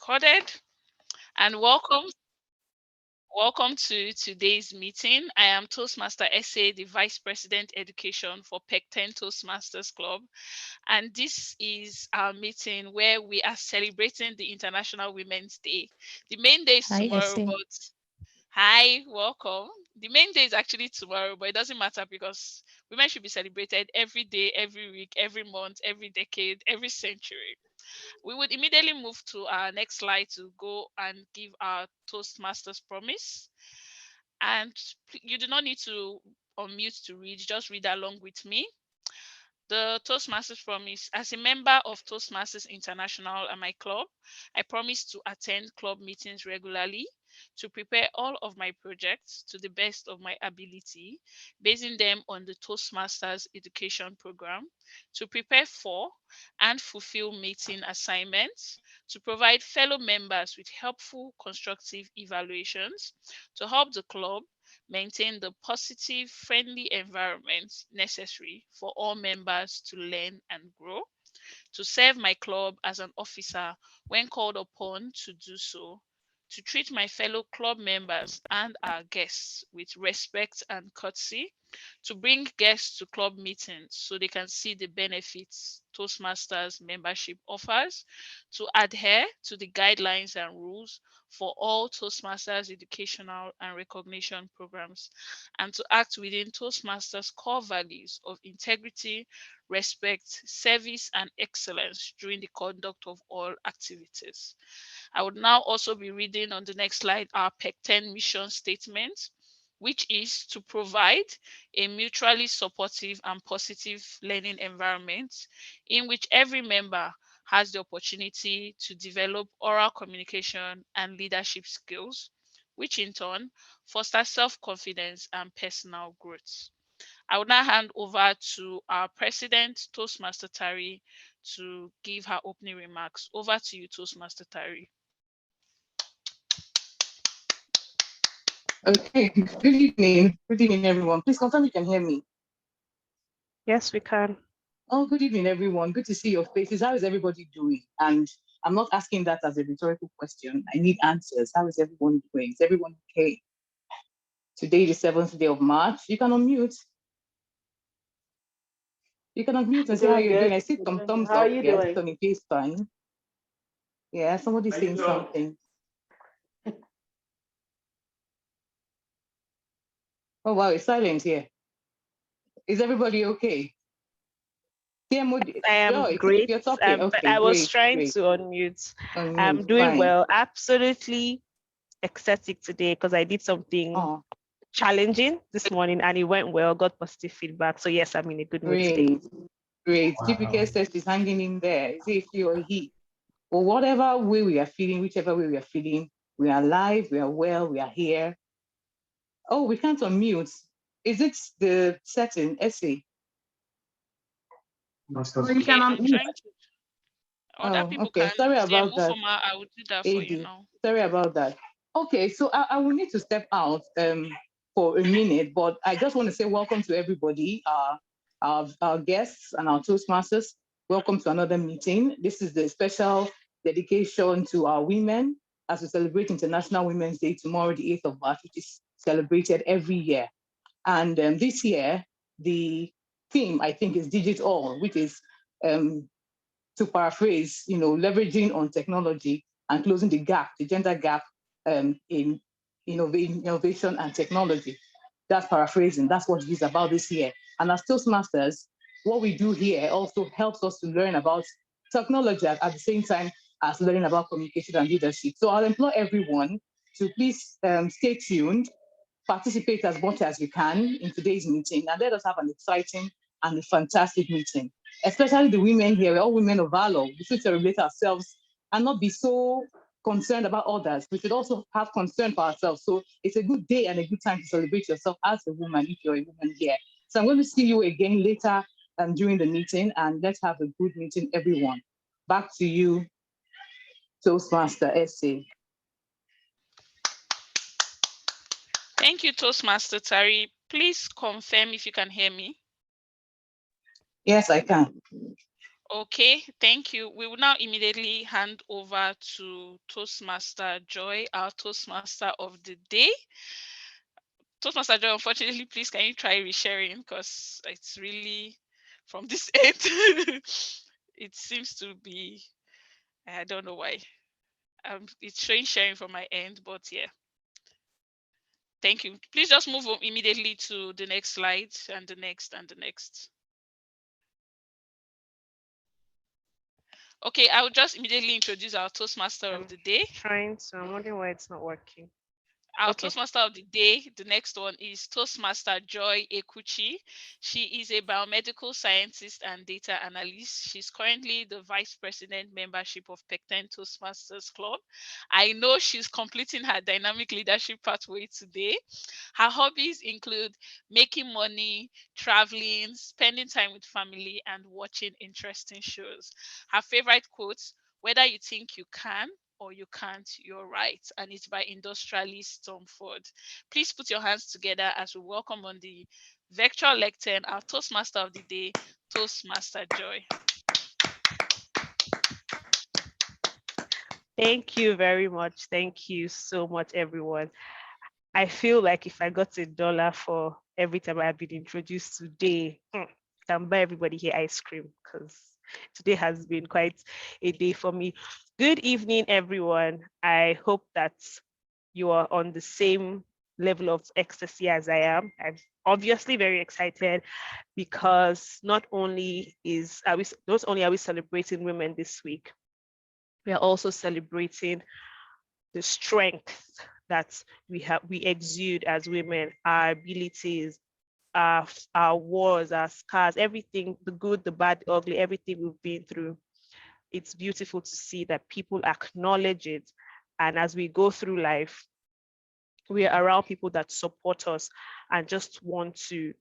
recorded. And welcome to today's meeting. I am Toastmaster SA, the Vice President Education for Pecten Toastmasters Club. And this is our meeting where we are celebrating the International Women's Day. The main day is tomorrow, but hi, welcome. The main day is actually tomorrow, but it doesn't matter because women should be celebrated every day, every week, every month, every decade, every century. We would immediately move to our next slide to go and give our Toastmasters promise. And you do not need to unmute to read, just read along with me. The Toastmasters promise. As a member of Toastmasters International and my club, I promise to attend club meetings regularly, to prepare all of my projects to the best of my ability, basing them on the Toastmasters education program, to prepare for and fulfill meeting assignments, to provide fellow members with helpful, constructive evaluations, to help the club maintain the positive, friendly environment necessary for all members to learn and grow, to serve my club as an officer when called upon to do so, to treat my fellow club members and our guests with respect and courtesy, to bring guests to club meetings so they can see the benefits Toastmasters membership offers, to adhere to the guidelines and rules for all Toastmasters educational and recognition programs, and to act within Toastmasters core values of integrity, respect, service, and excellence during the conduct of all activities. I would now also be reading on the next slide our Pecten mission statement, which is to provide a mutually supportive and positive learning environment in which every member has the opportunity to develop oral communication and leadership skills, which in turn foster self-confidence and personal growth. I will now hand over to our president, Toastmaster Tari, to give her opening remarks. Over to you, Toastmaster Tari. Okay, good evening. Good evening, everyone. Please confirm you can hear me. Yes, we can. Oh, good evening, everyone. Good to see your faces. How is everybody doing? And I'm not asking that as a rhetorical question. I need answers. How is everyone doing? Is everyone okay? Today, the 7th day of March. You can unmute. You can unmute and say how you're doing. I see some thumbs up. Yes, Tony FaceTime. Yeah, somebody's saying something. Oh, wow, it's silent here. Is everybody okay? I am great, okay, but I was trying to unmute. I'm doing fine. well. Absolutely ecstatic today because I did something challenging this morning and it went well, got positive feedback. So yes, I'm in a good mood today. Great. Wow. GPK test is hanging in there. Is it he or he? Or whatever way we are feeling, whichever way we are feeling, we are alive, we are well, we are here. Oh, we can't unmute. Is it the setting, essay? Okay, you can unmute. Other people okay. can Sorry about that. I will do that for you now. Sorry about that. Okay, so I will need to step out for a minute, but I just want to say welcome to everybody, our guests and our Toastmasters. Welcome to another meeting. This is the special dedication to our women as we celebrate International Women's Day tomorrow, the 8th of March, which is celebrated every year. And this year, the theme, I think, is Digital, which is, to paraphrase, leveraging on technology and closing the gap, the gender gap in innovation and technology. That's paraphrasing. That's what it is about this year. And as Toastmasters, what we do here also helps us to learn about technology at the same time as learning about communication and leadership. So I'll implore everyone to please stay tuned, participate as much as you can in today's meeting, and let us have an exciting and a fantastic meeting. Especially the women here, we're all women of valor. We should celebrate ourselves and not be so concerned about others. We should also have concern for ourselves. So it's a good day and a good time to celebrate yourself as a woman if you're a woman here. So I'm going to see you again later during the meeting, and let's have a good meeting, everyone. Back to you, Toastmaster SA. Thank you, Toastmaster Tari. Please confirm if you can hear me. Yes, I can. Okay, thank you. We will now immediately hand over to Toastmaster Joy, our Toastmaster of the day. Toastmaster Joy, unfortunately, please can you try resharing, because it's really from this end. It seems to be, I don't know why. It's showing sharing from my end, but yeah. Thank you. Please just move on immediately to the next slide and the next and the next. Okay, I will just immediately introduce our Toastmaster of the day. I'm wondering why it's not working. Our Toastmaster of the day, the next one is Toastmaster Joy Ekwuchi. She is a biomedical scientist and data analyst. She's currently the Vice President membership of Pecten Toastmasters Club. I know she's completing her dynamic leadership pathway today. Her hobbies include making money, traveling, spending time with family, and watching interesting shows. Her favorite quotes, "Whether you think you can or you can't, you're right," and it's by industrialist Tom Ford. Please put your hands together as we welcome on the virtual lectern our Toastmaster of the day, Toastmaster Joy. Thank you very much. Thank you so much, everyone. I feel like if I got $1 for every time I've been introduced today, I can buy everybody here ice cream, because today has been quite a day for me. Good evening, everyone. I hope that you are on the same level of ecstasy as I am. I'm obviously very excited because not only are we celebrating women this week, we are also celebrating the strength that we exude as women, our abilities, our wars, our scars, everything, the good, the bad, the ugly, everything we've been through. It's beautiful to see that people acknowledge it. And as we go through life, we are around people that support us and just want to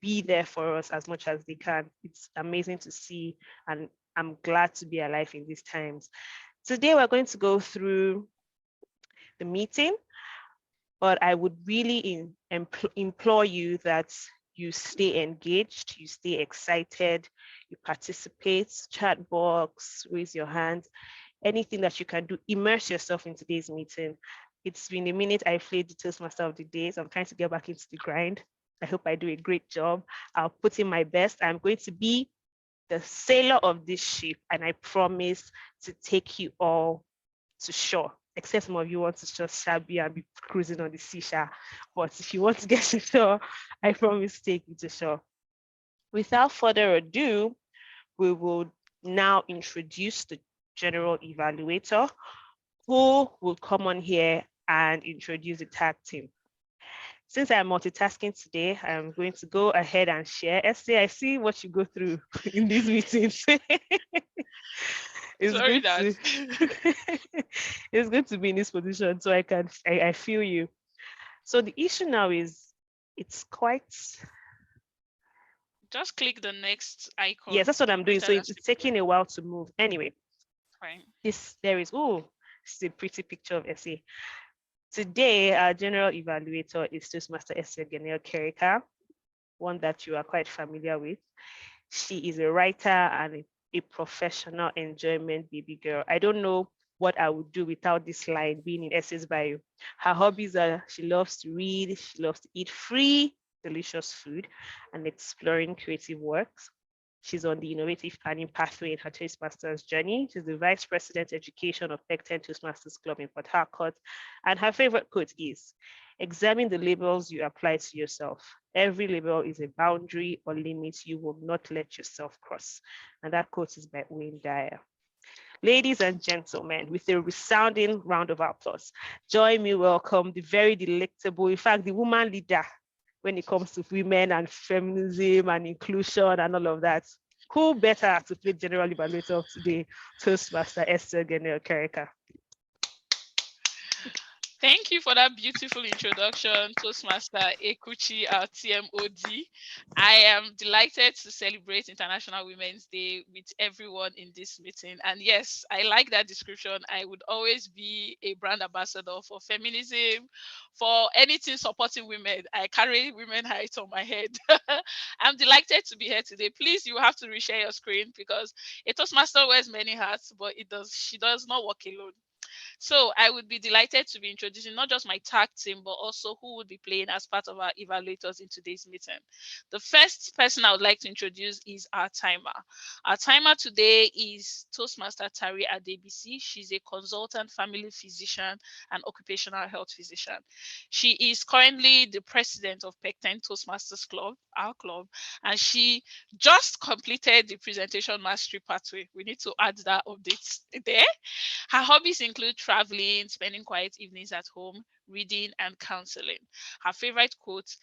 be there for us as much as they can. It's amazing to see, and I'm glad to be alive in these times. Today, we're going to go through the meeting, but I would really implore you that you stay engaged, you stay excited, you participate, chat box, raise your hand, anything that you can do, immerse yourself in today's meeting. It's been a minute I played the Toastmaster of the day, so I'm trying to get back into the grind. I hope I do a great job. I'll put in my best. I'm going to be the sailor of this ship, and I promise to take you all to shore. Except some of you want to just shabby and be cruising on the seashore. But if you want to get to shore, I promise to take you to shore. Without further ado, we will now introduce the general evaluator, who will come on here and introduce the tag team. Since I'm multitasking today, I'm going to go ahead and share. Esther, I see what you go through in these meetings. It's good to be in this position, so I feel you. So the issue now is, it's quite. Just click the next icon. Yes, that's what I'm doing. So it's taking a while to move. Anyway, fine. This is a pretty picture of Essie. Today, our general evaluator is Toastmaster Essie Kerika, one that you are quite familiar with. She is a writer and a professional enjoyment baby girl. I don't know what I would do without this line being in Essie's bio. Her hobbies are, she loves to read, she loves to eat free, delicious food, and exploring creative works. She's on the innovative planning pathway in her Toastmasters journey. She's the Vice President Education of Pecten Toastmasters Club in Port Harcourt. And her favorite quote is, "Examine the labels you apply to yourself. Every label is a boundary or limit you will not let yourself cross." And that quote is by Wayne Dyer. Ladies and gentlemen, with a resounding round of applause, join me welcome the very delectable, in fact, the woman leader when it comes to women and feminism and inclusion and all of that. Who better to play general evaluator of today, Toastmaster Esther Kerika. Thank you for that beautiful introduction, Toastmaster Ekwuchi, our TMOD. I am delighted to celebrate International Women's Day with everyone in this meeting. And yes, I like that description. I would always be a brand ambassador for feminism, for anything supporting women. I carry women height on my head. I'm delighted to be here today. Please, you have to reshare your screen because a Toastmaster wears many hats, but she does not work alone. So I would be delighted to be introducing not just my tag team, but also who would be playing as part of our evaluators in today's meeting. The first person I would like to introduce is our timer. Our timer today is Toastmaster Tari Adebisi. She's a consultant family physician and occupational health physician. She is currently the president of Pecten Toastmasters Club, our club, and she just completed the presentation mastery pathway. We need to add that update there. Her hobbies include traveling, spending quiet evenings at home, reading, and counseling. Her favorite quote,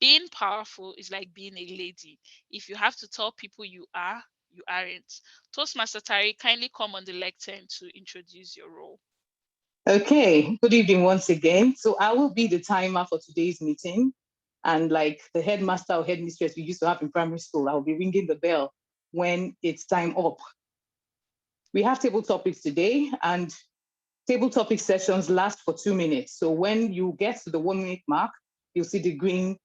being powerful is like being a lady. If you have to tell people you are, you aren't. Toastmaster Tari, kindly come on the lectern to introduce your role. Okay, good evening once again. So I will be the timer for today's meeting. And like the headmaster or headmistress we used to have in primary school, I'll be ringing the bell when it's time up. We have table topics today, and table topic sessions last for 2 minutes. So when you get to the 1 minute mark, you'll see the green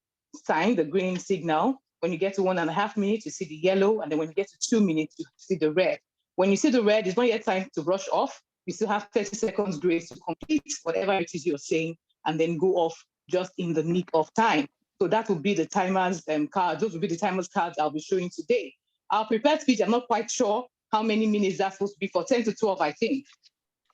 sign, the green signal. When you get to 1.5 minutes, you see the yellow. And then when you get to 2 minutes, you see the red. When you see the red, it's not yet time to rush off. You still have 30 seconds grace to complete whatever it is you're saying, and then go off just in the nick of time. So that will be the timer's card. Those will be the timer's cards I'll be showing today. Our prepared speech, I'm not quite sure how many minutes that's supposed to be for, 10 to 12, I think.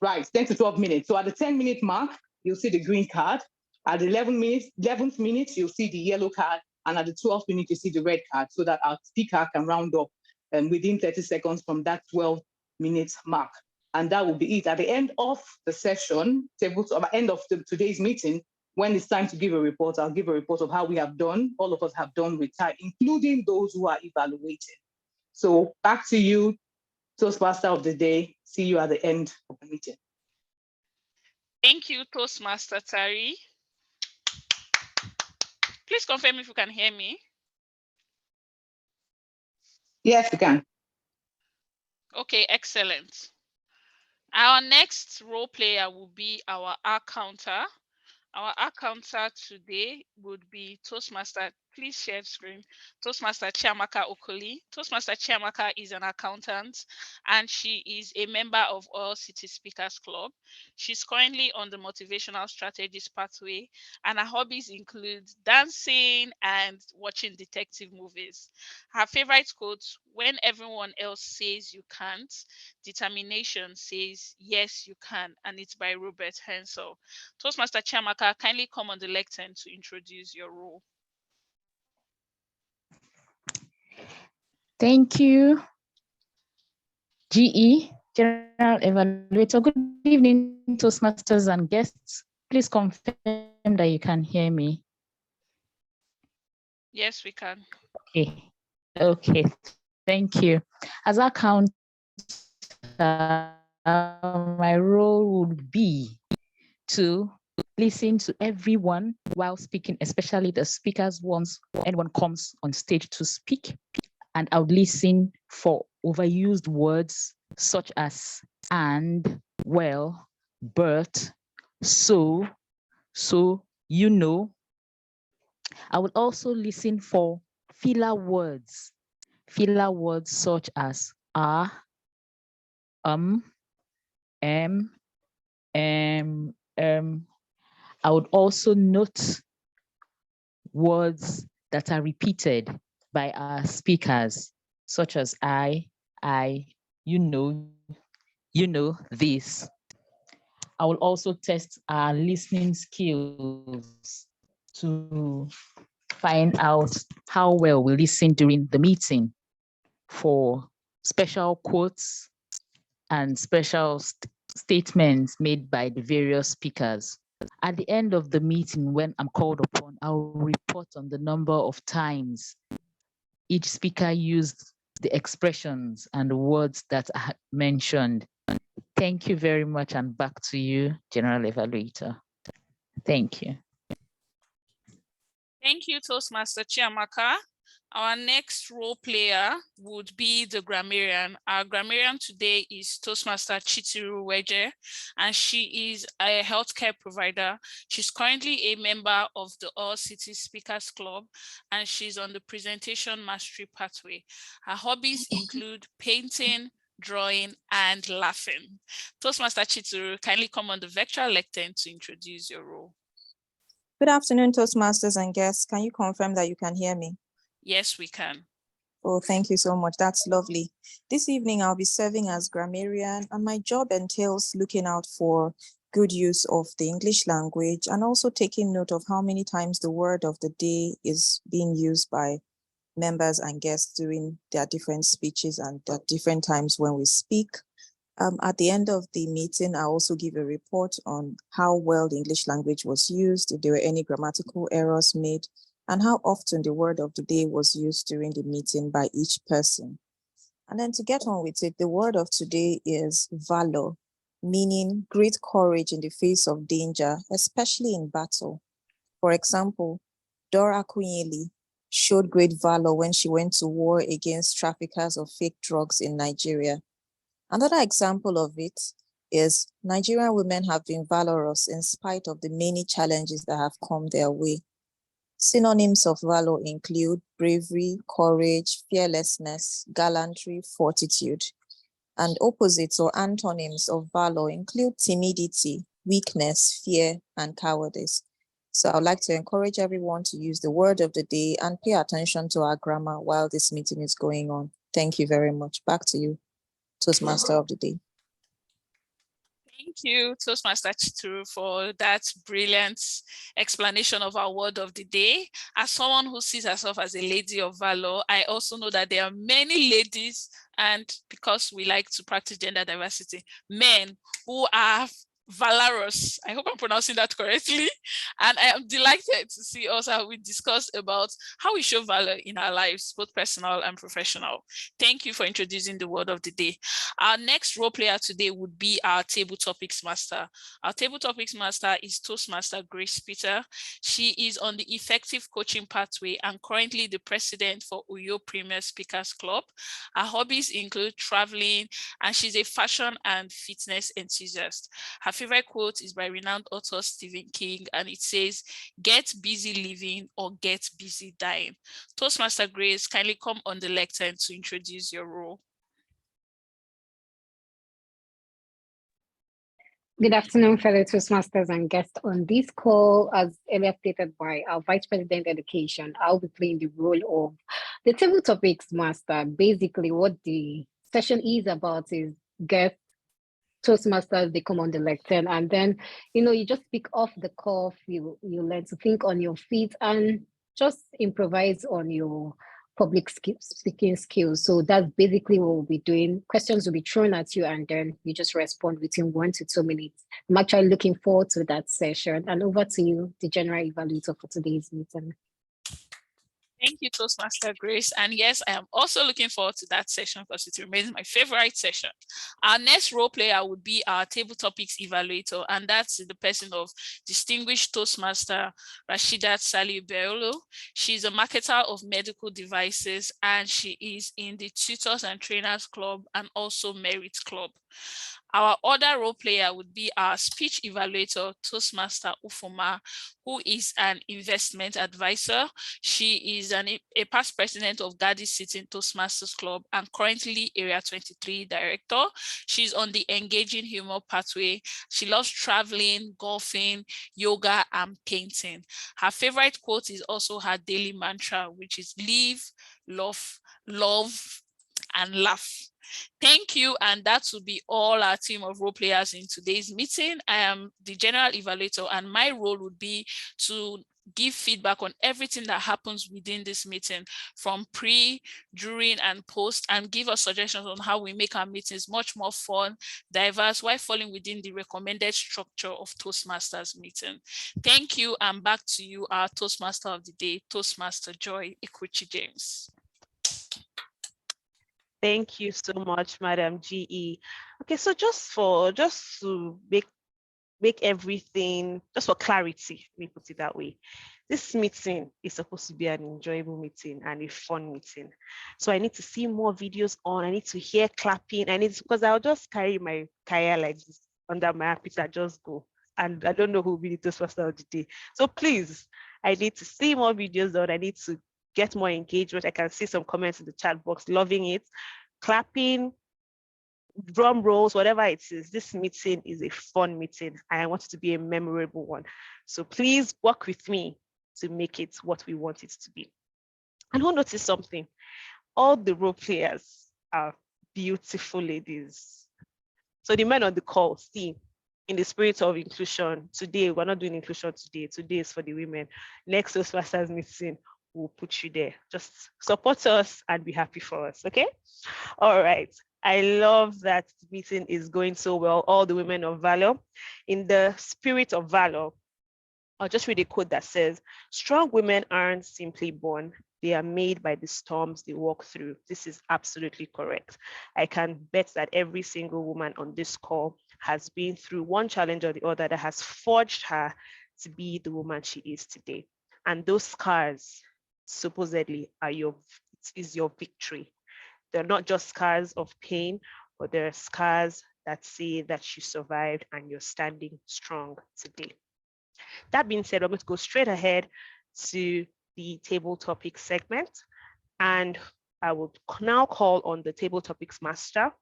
Right, 10 to 12 minutes. So at the 10-minute mark, you'll see the green card. At the 11th minute, you'll see the yellow card. And at the 12th minute, you see the red card, so that our speaker can round up within 30 seconds from that 12-minute mark. And that will be it. At the end of the session, at the end of today's meeting, when it's time to give a report, I'll give a report of how we have done. All of us have done with time, including those who are evaluated. So back to you, Toastmaster of the day. See you at the end of the meeting. Thank you, Toastmaster Tari. Please confirm if you can hear me. Yes, we can. Okay, excellent. Our next role player will be our counter. Our counter today would be Toastmaster. Please share the screen. Toastmaster Chiamaka Okoli. Toastmaster Chiamaka is an accountant, and she is a member of All City Speakers Club. She's currently on the motivational strategies pathway, and her hobbies include dancing and watching detective movies. Her favorite quote, when everyone else says you can't, determination says yes you can, and it's by Robert Hensel. Toastmaster Chiamaka, kindly come on the lectern to introduce your role. Thank you, GE, General Evaluator. Good evening, Toastmasters and guests. Please confirm that you can hear me. Yes, we can. Okay, thank you. As our counter, my role would be to listen to everyone while speaking, especially the speakers once anyone comes on stage to speak. And I would listen for overused words such as and, well, but, so, you know. I would also listen for filler words such as am, I would also note words that are repeated by our speakers, such as I, you know, this. I will also test our listening skills to find out how well we listen during the meeting for special quotes and special statements made by the various speakers. At the end of the meeting, when I'm called upon, I'll report on the number of times each speaker used the expressions and the words that I mentioned. Thank you very much, and back to you, General Evaluator. Thank you. Thank you, Toastmaster Chiamaka. Our next role player would be the grammarian. Our grammarian today is Toastmaster Chitiru Weje, and she is a healthcare provider. She's currently a member of the All City Speakers Club, and she's on the presentation mastery pathway. Her hobbies include painting, drawing, and laughing. Toastmaster Chitiru, kindly come on the virtual lectern to introduce your role. Good afternoon, Toastmasters and guests. Can you confirm that you can hear me? Yes, we can. Oh, thank you so much. That's lovely. This evening, I'll be serving as grammarian, and my job entails looking out for good use of the English language and also taking note of how many times the word of the day is being used by members and guests during their different speeches and at different times when we speak. At the end of the meeting, I also give a report on how well the English language was used, if there were any grammatical errors made, and how often the word of the day was used during the meeting by each person. And then to get on with it, the word of today is valor, meaning great courage in the face of danger, especially in battle. For example, Dora Akunyili showed great valor when she went to war against traffickers of fake drugs in Nigeria. Another example of it is Nigerian women have been valorous in spite of the many challenges that have come their way. Synonyms of valor include bravery, courage, fearlessness, gallantry, fortitude. And opposites or antonyms of valor include timidity, weakness, fear, and cowardice. So I'd like to encourage everyone to use the word of the day and pay attention to our grammar while this meeting is going on. Thank you very much. Back to you, Toastmaster of the day. Thank you, Toastmaster Chituru, for that brilliant explanation of our word of the day. As someone who sees herself as a lady of valor, I also know that there are many ladies, and because we like to practice gender diversity, men who are valorous. I hope I'm pronouncing that correctly. And I am delighted to see also how we discussed about how we show valor in our lives, both personal and professional. Thank you for introducing the word of the day. Our next role player today would be our table topics master. Our table topics master is Toastmaster Grace Peter. She is on the effective coaching pathway and currently the president for Uyo Premier Speakers Club. Her hobbies include traveling, and she's a fashion and fitness enthusiast. Her favorite quote is by renowned author Stephen King, and it says, "Get busy living or get busy dying." Toastmaster Grace, kindly come on the lectern to introduce your role. Good afternoon, fellow Toastmasters and guests on this call. As earlier stated by our Vice President Education, I'll be playing the role of the table topics master. Basically, what the session is about is guests, Toastmasters, they come on the lectern, and then, you just speak off the cuff, you learn to think on your feet and just improvise on your public speaking skills. So that's basically what we'll be doing. Questions will be thrown at you and then you just respond within 1 to 2 minutes. I'm actually looking forward to that session. And over to you, the general evaluator for today's meeting. Thank you, Toastmaster Grace. And yes, I am also looking forward to that session because it remains my favorite session. Our next role player would be our table topics evaluator, and that's the person of distinguished Toastmaster Rashidat Salih Bello. She's a marketer of medical devices, and she is in the Tutors and Trainers Club and also Merit Club. Our other role player would be our speech evaluator, Toastmaster Ufoma, who is an investment advisor. She is a past president of Gadi City Toastmasters Club and currently Area 23 director. She's on the engaging humor pathway. She loves traveling, golfing, yoga, and painting. Her favorite quote is also her daily mantra, which is live, love, and laugh. Thank you, and that will be all our team of role players in today's meeting. I am the general evaluator, and my role would be to give feedback on everything that happens within this meeting, from pre, during, and post, and give us suggestions on how we make our meetings much more fun, diverse, while falling within the recommended structure of Toastmasters meeting. Thank you, and back to you, our Toastmaster of the day, Toastmaster Joy Ekwuchi James. Thank you so much, Madam GE. Okay, so just to make make everything, just for clarity, let me put it that way. This meeting is supposed to be an enjoyable meeting and a fun meeting. So I need to see more videos on, I need to hear clapping, because I'll just carry my kaya like this under my armpit and just go. And I don't know who will be the Toastmaster of the day. So please, I need to see more videos on, I need to get more engagement. I can see some comments in the chat box, loving it, clapping, drum rolls, whatever it is. This meeting is a fun meeting and I want it to be a memorable one. So please work with me to make it what we want it to be. And who noticed something? All the role players are beautiful ladies. So the men on the call, see, in the spirit of inclusion, today, we're not doing inclusion today. Today is for the women. Next Toastmasters meeting, we'll put you there. Just support us and be happy for us, okay? All right. I love that the meeting is going so well. All the women of valor. In the spirit of valor, I'll just read a quote that says, "Strong women aren't simply born, they are made by the storms they walk through." This is absolutely correct. I can bet that every single woman on this call has been through one challenge or the other that has forged her to be the woman she is today. And those scars supposedly are your victory. They're not just scars of pain, but they're scars that say that you survived and you're standing strong today. That being said, I'm going to go straight ahead to the table topics segment. And I will now call on the table topics master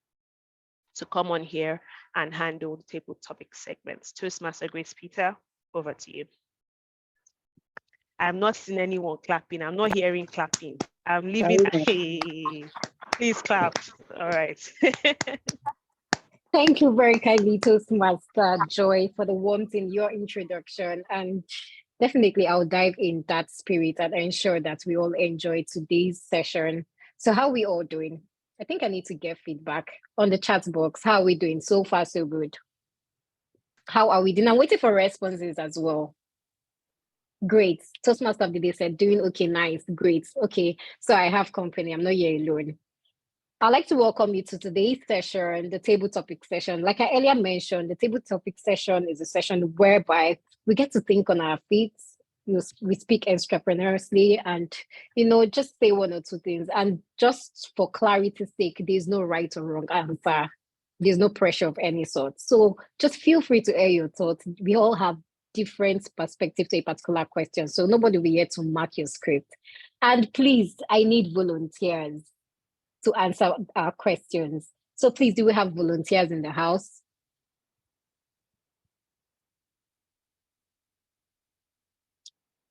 to come on here and handle the table topics segments. Toastmaster Grace Peter, over to you. I'm not seeing anyone clapping. I'm not hearing clapping. I'm leaving. Hey, please clap. All right. Thank you very kindly, Toastmaster Joy, for the warmth in your introduction. And definitely, I'll dive in that spirit and ensure that we all enjoy today's session. So how are we all doing? I think I need to get feedback on the chat box. How are we doing? So far, so good. How are we doing? I'm waiting for responses as well. Great. Toastmaster of the day said, doing okay, nice, great. Okay, so I have company. I'm not here alone. I'd like to welcome you to today's session, the table topic session. Like I earlier mentioned, the table topic session is a session whereby we get to think on our feet. We speak entrepreneurially and, just say one or two things. And just for clarity's sake, there's no right or wrong answer. There's no pressure of any sort. So just feel free to air your thoughts. We all have different perspective to a particular question. So nobody will be here to mark your script. And please, I need volunteers to answer our questions. So please, do we have volunteers in the house?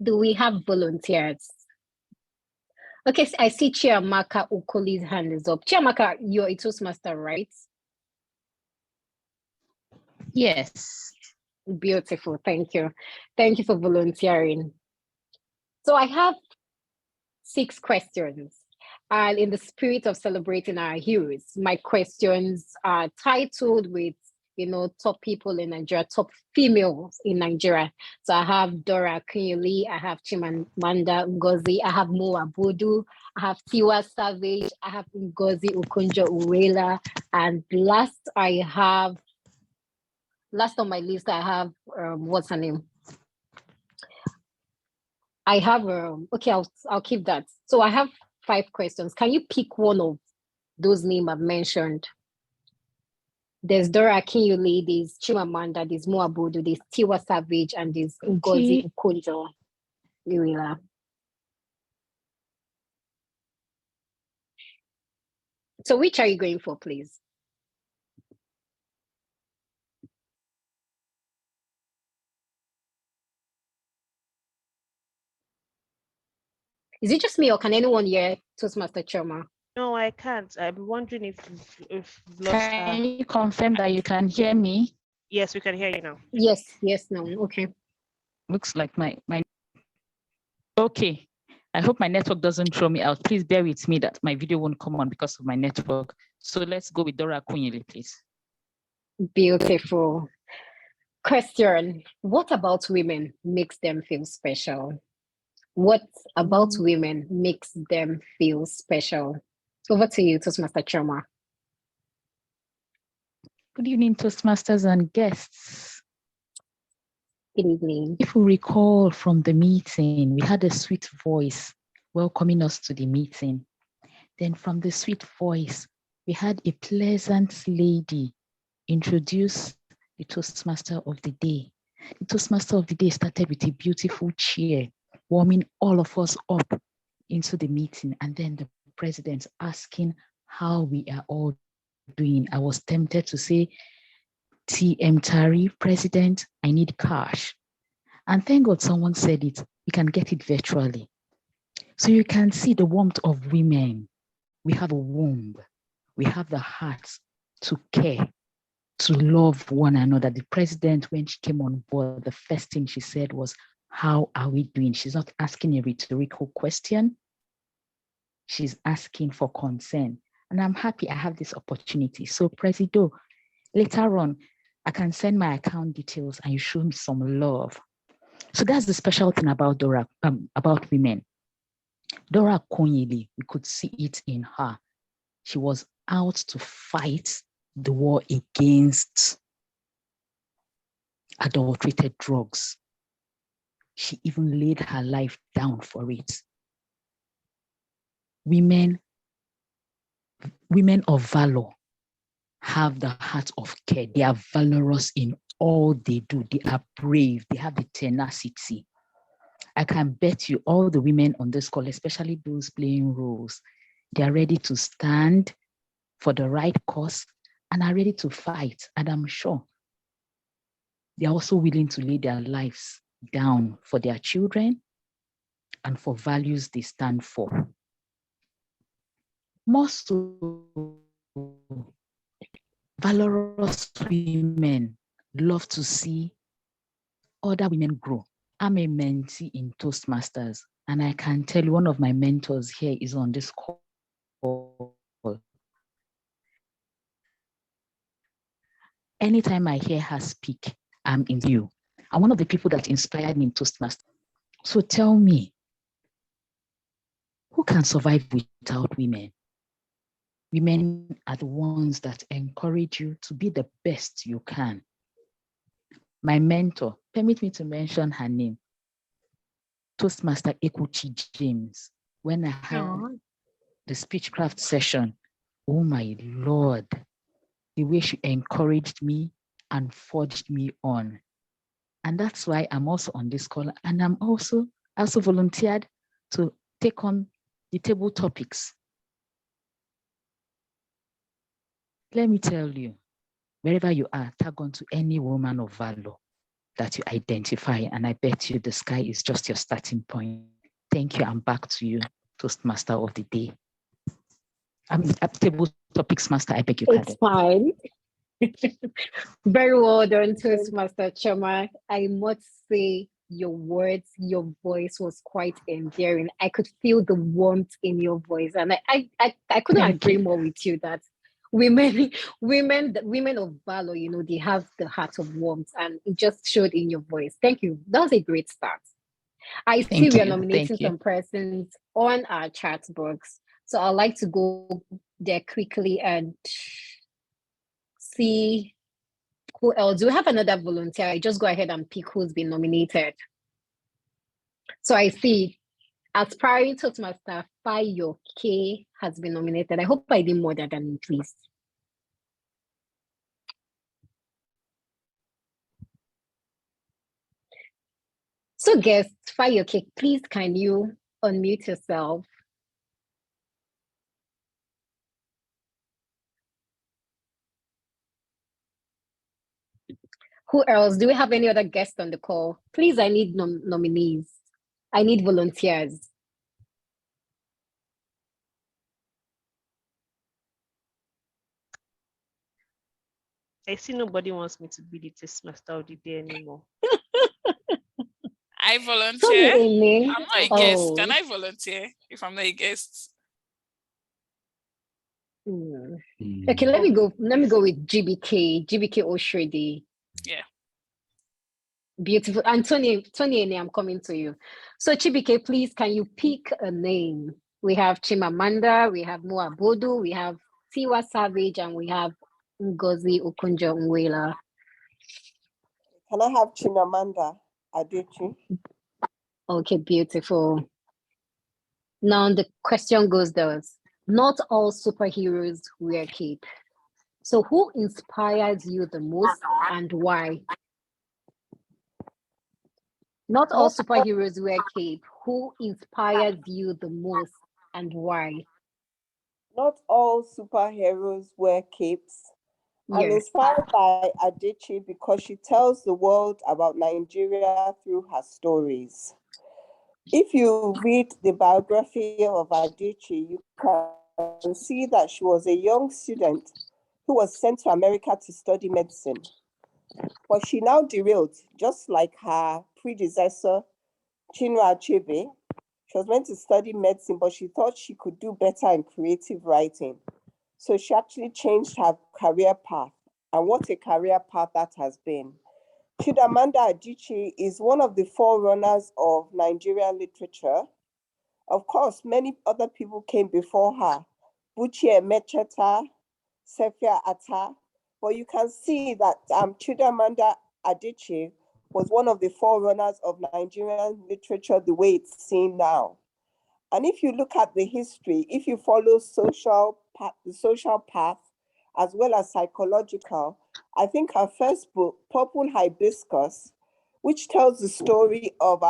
Do we have volunteers? Okay, so I see Chiamaka Okoli's hand is up. Chiamaka, you're a Toastmaster, right? Yes. Beautiful, thank you. Thank you for volunteering. So I have 6 questions. And in the spirit of celebrating our heroes, my questions are titled with, top people in Nigeria, top females in Nigeria. So I have Dora Akunyili, I have Chimamanda Ngozi, I have Mo Abudu, I have Tiwa Savage, I have Ngozi Okonjo-Iweala, and last on my list, I have, what's her name? I have, okay, I'll keep that. So I have 5 questions. Can you pick one of those names I've mentioned? There's Dora Akunyili, there's Chimamanda, there's Mo Abudu, there's Tiwa Savage, and there's Ngozi Okonjo-Iweala. So which are you going for, please? Is it just me, or can anyone hear Toastmaster Choma? No, I can't. I'm wondering if lost her. Can you confirm that you can hear me? Yes, we can hear you now. Yes, no, okay. Looks like my okay. I hope my network doesn't throw me out. Please bear with me that my video won't come on because of my network. So let's go with Dora Akunyili, please. Beautiful. Question: what about women makes them feel special? What about women makes them feel special? Over to you, Toastmaster Choma. Good evening, Toastmasters and guests. Good evening. If we recall from the meeting, we had a sweet voice welcoming us to the meeting. Then from the sweet voice, we had a pleasant lady introduce the Toastmaster of the day. The Toastmaster of the day started with a beautiful cheer, warming all of us up into the meeting. And then the president asking how we are all doing. I was tempted to say, TM Tari, President, I need cash. And thank God someone said it, we can get it virtually. So you can see the warmth of women. We have a womb, we have the heart to care, to love one another. The president, when she came on board, the first thing she said was, how are we doing? She's not asking a rhetorical question. She's asking for consent. And I'm happy I have this opportunity. So Presido, later on, I can send my account details and you show me some love. So that's the special thing about Dora, about women. Dora Akunyili, we could see it in her. She was out to fight the war against adulterated drugs. She even laid her life down for it. Women of valor have the heart of care. They are valorous in all they do. They are brave. They have the tenacity. I can bet you all the women on this call, especially those playing roles, they are ready to stand for the right cause and are ready to fight. And I'm sure they are also willing to lay their lives down for their children and for values they stand for. More so, valorous women love to see other women grow. I'm a mentee in Toastmasters, and I can tell you one of my mentors here is on this call. Anytime I hear her speak, I'm in view. I'm one of the people that inspired me in Toastmasters. So tell me, who can survive without women? Women are the ones that encourage you to be the best you can. My mentor, permit me to mention her name, Toastmaster Ekwuchi James. When I had the speechcraft session, oh my Lord, the way she encouraged me and forged me on. And that's why I'm also on this call. And I'm also volunteered to take on the table topics. Let me tell you, wherever you are, tag on to any woman of valor that you identify, and I bet you the sky is just your starting point. Thank you, and back to you, Toastmaster of the day. Table topics master, I beg your pardon. It's fine. Very well done, Toastmaster Choma. I must say your words, your voice was quite endearing. I could feel the warmth in your voice, and I couldn't agree more with you that women of valor, you know, they have the heart of warmth, and it just showed in your voice. Thank you. That was a great start. I see we are nominating some persons on our chat box, so I'd like to go there quickly and see who else. Do we have another volunteer? I just go ahead and pick who's been nominated. So I see aspiring Toastmaster Fayo K has been nominated. I hope I did more than me, please. So guest Fayo K, please can you unmute yourself? Who else? Do we have any other guests on the call? Please, I need nominees. I need volunteers. I see nobody wants me to be the Toastmaster of the day anymore. I volunteer. I'm not a guest. Oh. Can I volunteer if I'm not a guest? Okay, let me go with GBK Oshredi. Yeah. Beautiful. And Tony, I'm coming to you. So Chibike, please, can you pick a name? We have Chimamanda, we have Moa Bodu, we have Tiwa Savage, and we have Ngozi Okonjo-Iweala. Can I have Chimamanda? Adichie. Okay, beautiful. Now the question goes thus. Not all superheroes wear cape. So who inspires you the most and why? Not all Not all, superheroes wear cape. Who inspires you the most and why? not all superheroes wear capes. I'm Yes. inspired by Adichie because she tells the world about Nigeria through her stories. If you read the biography of Adichie, you can see that she was a young student who was sent to America to study medicine. But she now derailed, just like her predecessor, Chinua Achebe. She was meant to study medicine, but she thought she could do better in creative writing. So she actually changed her career path. And what a career path that has been. Chidamanda Adichie is one of the forerunners of Nigerian literature. Of course, many other people came before her, Buchi Emecheta, Sefia Atta, but you can see that Chidamanda Adichie was one of the forerunners of Nigerian literature the way it's seen now. And if you look at the history, if you follow the social path, as well as psychological, I think her first book, Purple Hibiscus, which tells the story of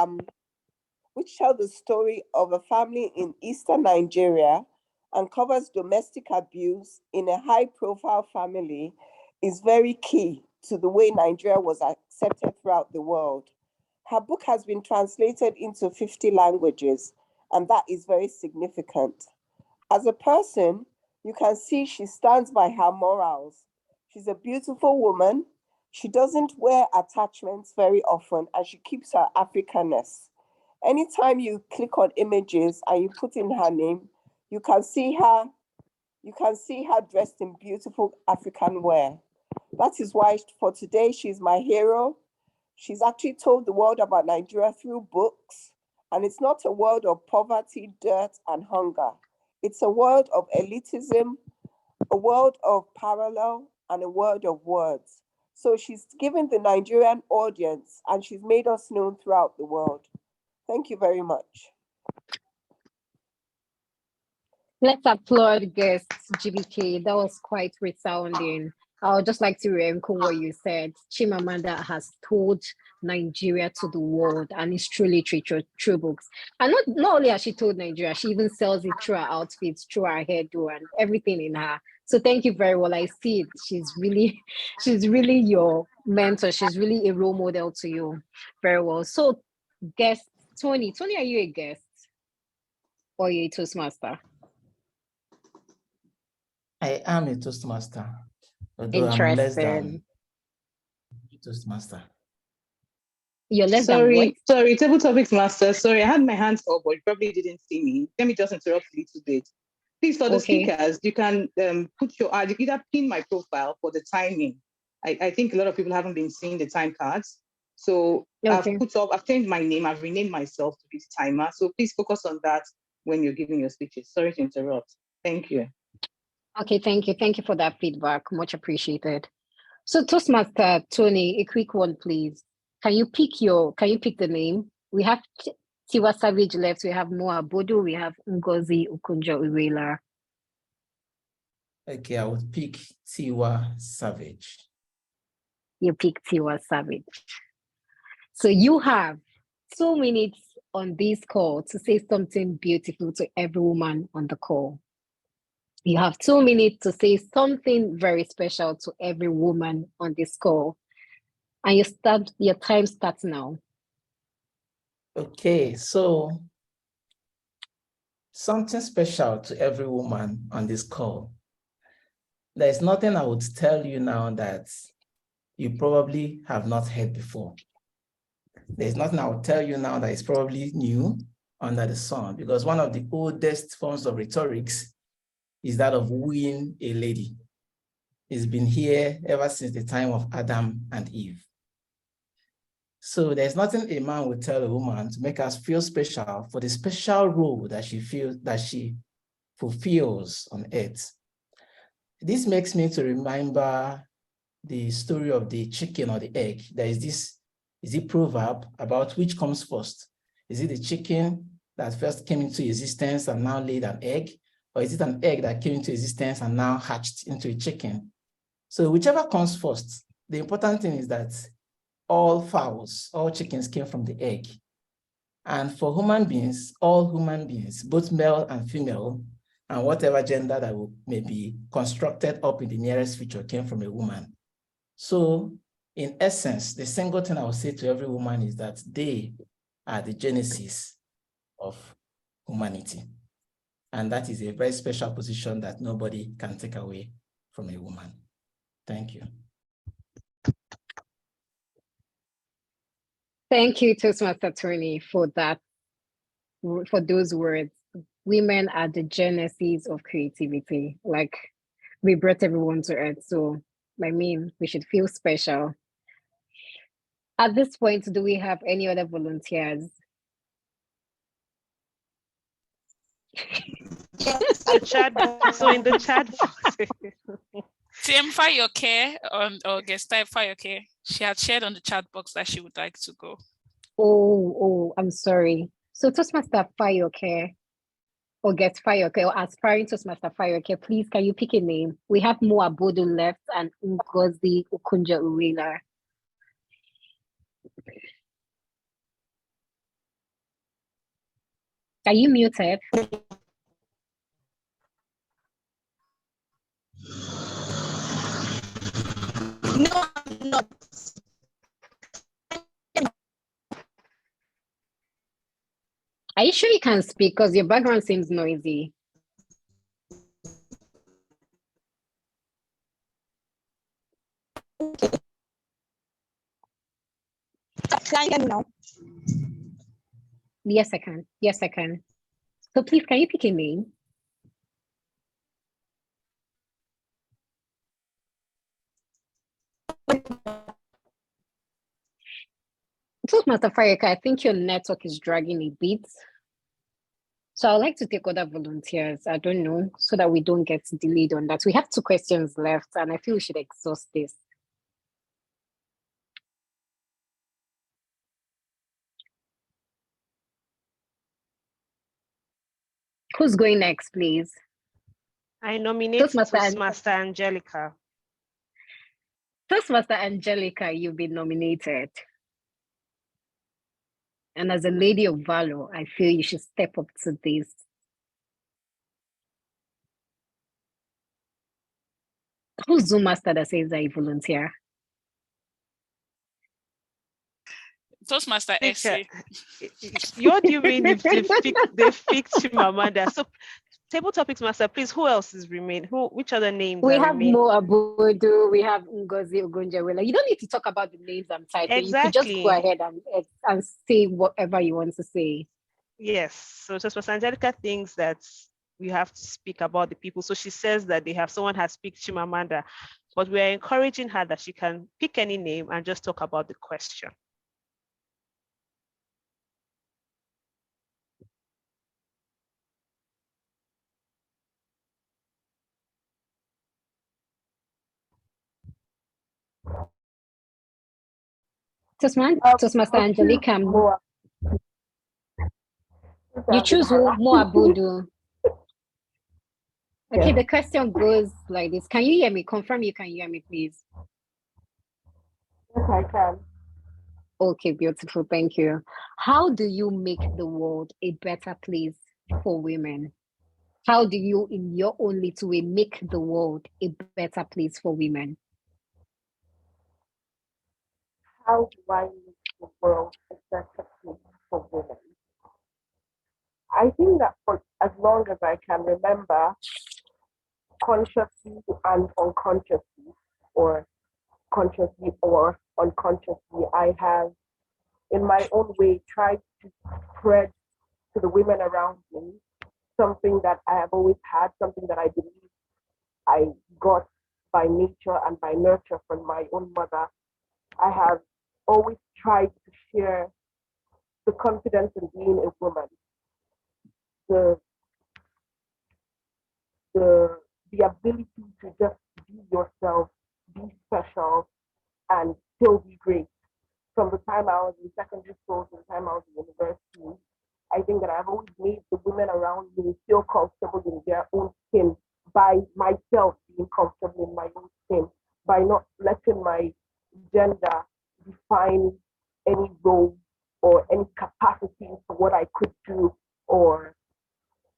a family in eastern Nigeria and covers domestic abuse in a high-profile family, is very key to the way Nigeria was accepted throughout the world. Her book has been translated into 50 languages, and that is very significant. As a person, you can see she stands by her morals. She's a beautiful woman. She doesn't wear attachments very often, and she keeps her Africanness. Anytime you click on images and you put in her name, you can see her dressed in beautiful African wear. That is why for today she's my hero. She's actually told the world about Nigeria through books, and it's not a world of poverty, dirt, and hunger. It's a world of elitism, a world of parallel, and a world of words. So she's given the Nigerian audience, and she's made us known throughout the world. Thank you very much. Let's applaud guests, GBK. That was quite resounding. I would just like to re-echo what you said. Chimamanda has told Nigeria to the world, and it's truly true books. And not only has she told Nigeria, she even sells it through her outfits, through her hairdo, and everything in her. So thank you very well. I see it. She's really your mentor. She's really a role model to you. Very well. So, guest Tony, are you a guest or are you a Toastmaster? I am a Toastmaster, although I'm less Interesting. than a Toastmaster. You're less than what? Sorry, table topics master. Sorry, I had my hands up, but you probably didn't see me. Let me just interrupt a little bit. Please, for the speakers, you can put your you either pin my profile for the timing. I think a lot of people haven't been seeing the time cards. So I've changed my name, I've renamed myself to be Timer. So please focus on that when you're giving your speeches. Sorry to interrupt. Thank you. Okay, thank you. Thank you for that feedback. Much appreciated. So Toastmaster Tony, a quick one, please. Can you pick the name? We have Tiwa Savage left, we have Moa Bodo, we have Ngozi Okonjo-Iweala. Okay, I would pick Tiwa Savage. You pick Tiwa Savage. So you have 2 minutes on this call to say something beautiful to every woman on the call. You have 2 minutes to say something very special to every woman on this call. And your time starts now. Okay, so something special to every woman on this call. There's nothing I would tell you now that you probably have not heard before. There's nothing I would tell you now that is probably new under the sun, because one of the oldest forms of rhetorics is that of wooing a lady. It's been here ever since the time of Adam and Eve. So there's nothing a man would tell a woman to make us feel special for the special role that she fulfills on earth. This makes me to remember the story of the chicken or the egg. There is this Is it proverb about which comes first? Is it the chicken that first came into existence and now laid an egg? Or is it an egg that came into existence and now hatched into a chicken? So whichever comes first, the important thing is that all fowls, all chickens came from the egg. And for human beings, all human beings, both male and female, and whatever gender that may be constructed up in the nearest future came from a woman. So in essence, the single thing I will say to every woman is that they are the genesis of humanity. And that is a very special position that nobody can take away from a woman. Thank you. Thank you, Toastmaster Tony, for that, for those words. Women are the genesis of creativity. Like, we brought everyone to earth, so I mean, we should feel special. At this point, do we have any other volunteers? Yes, the chat box. So in the chat box. TM Fayoke or guest type Fayoke, she had shared on the chat box that she would like to go. Oh, I'm sorry. So Toastmaster Fayoke, or guest Fayoke, or aspiring Toastmaster Fayoke, please, can you pick a name? We have Moa Bodo left and Ngozi Okunja Uwela. Are you muted? No, I'm not. Are you sure you can speak? Because your background seems noisy. Okay. Can you hear me now? Yes, I can. Yes, I can. So please, can you pick a name? Toastmaster Fayoke, I think your network is dragging a bit. So I'd like to take other volunteers. I don't know, so that we don't get delayed on that. We have 2 questions left, and I feel we should exhaust this. Who's going next, please? I nominate Toastmaster Angelica. Toastmaster Angelica, you've been nominated. And as a lady of valor, I feel you should step up to this. Who's Zoom master that says I volunteer? Toastmaster Essay. What do you mean if they fixed Chimamanda? So table topics master, please, who else is remain? Which other names we are have remain? Mo Abudu, we have Ngozi Ogunjewela. You don't need to talk about the names I'm typing. Exactly. You could just go ahead and say whatever you want to say. Yes. So Toastmaster Angelica thinks that we have to speak about the people. So she says that someone has picked Chimamanda, but we are encouraging her that she can pick any name and just talk about the question. Toastmaster Angelica. You choose who? Mo Abudu. Okay, the question goes like this. Can you hear me? Confirm you can hear me, please. Yes, I can. Okay, beautiful. Thank you. How do you make the world a better place for women? How do you, in your own little way, make the world a better place for women? How do I make the world a better place for women? I think that for as long as I can remember, consciously and unconsciously, or consciously or unconsciously, I have, in my own way, tried to spread to the women around me something that I have always had, something that I believe I got by nature and by nurture from my own mother. I have always tried to share the confidence in being a woman, the ability to just be yourself, be special, and still be great. from the time I was in secondary school to the time I was in university, I think that I've always made the women around me feel comfortable in their own skin by myself being comfortable in my own skin, by not letting my gender define any role or any capacity for what I could do or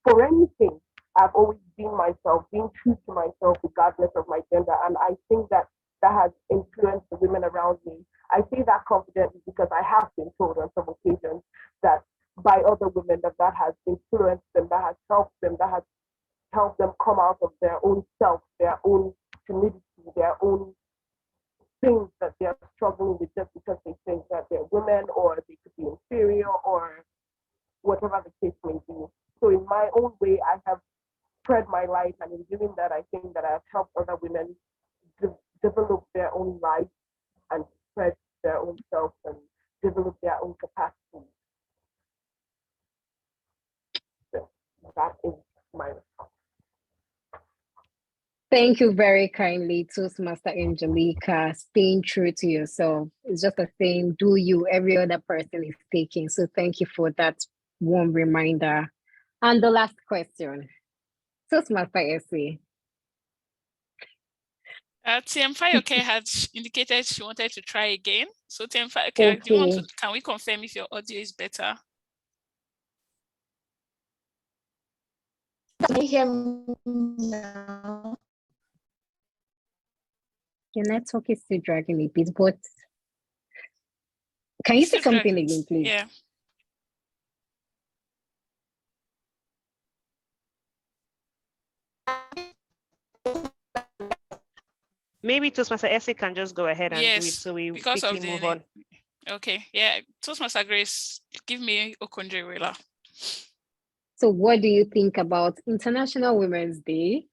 for anything. I've always been myself, being true to myself regardless of my gender. And I think that that has influenced the women around me. I say that confidently because I have been told on some occasions that by other women that has influenced them, that has helped them, that has helped them come out of their own self, their own timidity, their own things that they're struggling with just because they think that they're women or they could be inferior or whatever the case may be. So in my own way, I have spread my light, and in doing that, I think that I have helped other women develop their own life and spread their own self and develop their own capacity. So that is my response. Thank you very kindly, Toastmaster Angelica. Staying true to yourself. It's just a thing, do you, every other person is taking. So thank you for that warm reminder. And the last question, Toastmaster Essie. TM Fayoke had indicated she wanted to try again. So TM Fayoke, do you want to, can we confirm if your audio is better? Can you hear me now? Your network is still dragging a bit, but can you say something again, please? Yeah. Maybe Toastmaster Essie can just go ahead and do it so we quickly move on. Okay, yeah. Toastmaster Grace, give me Okonjo-Iweala. So what do you think about International Women's Day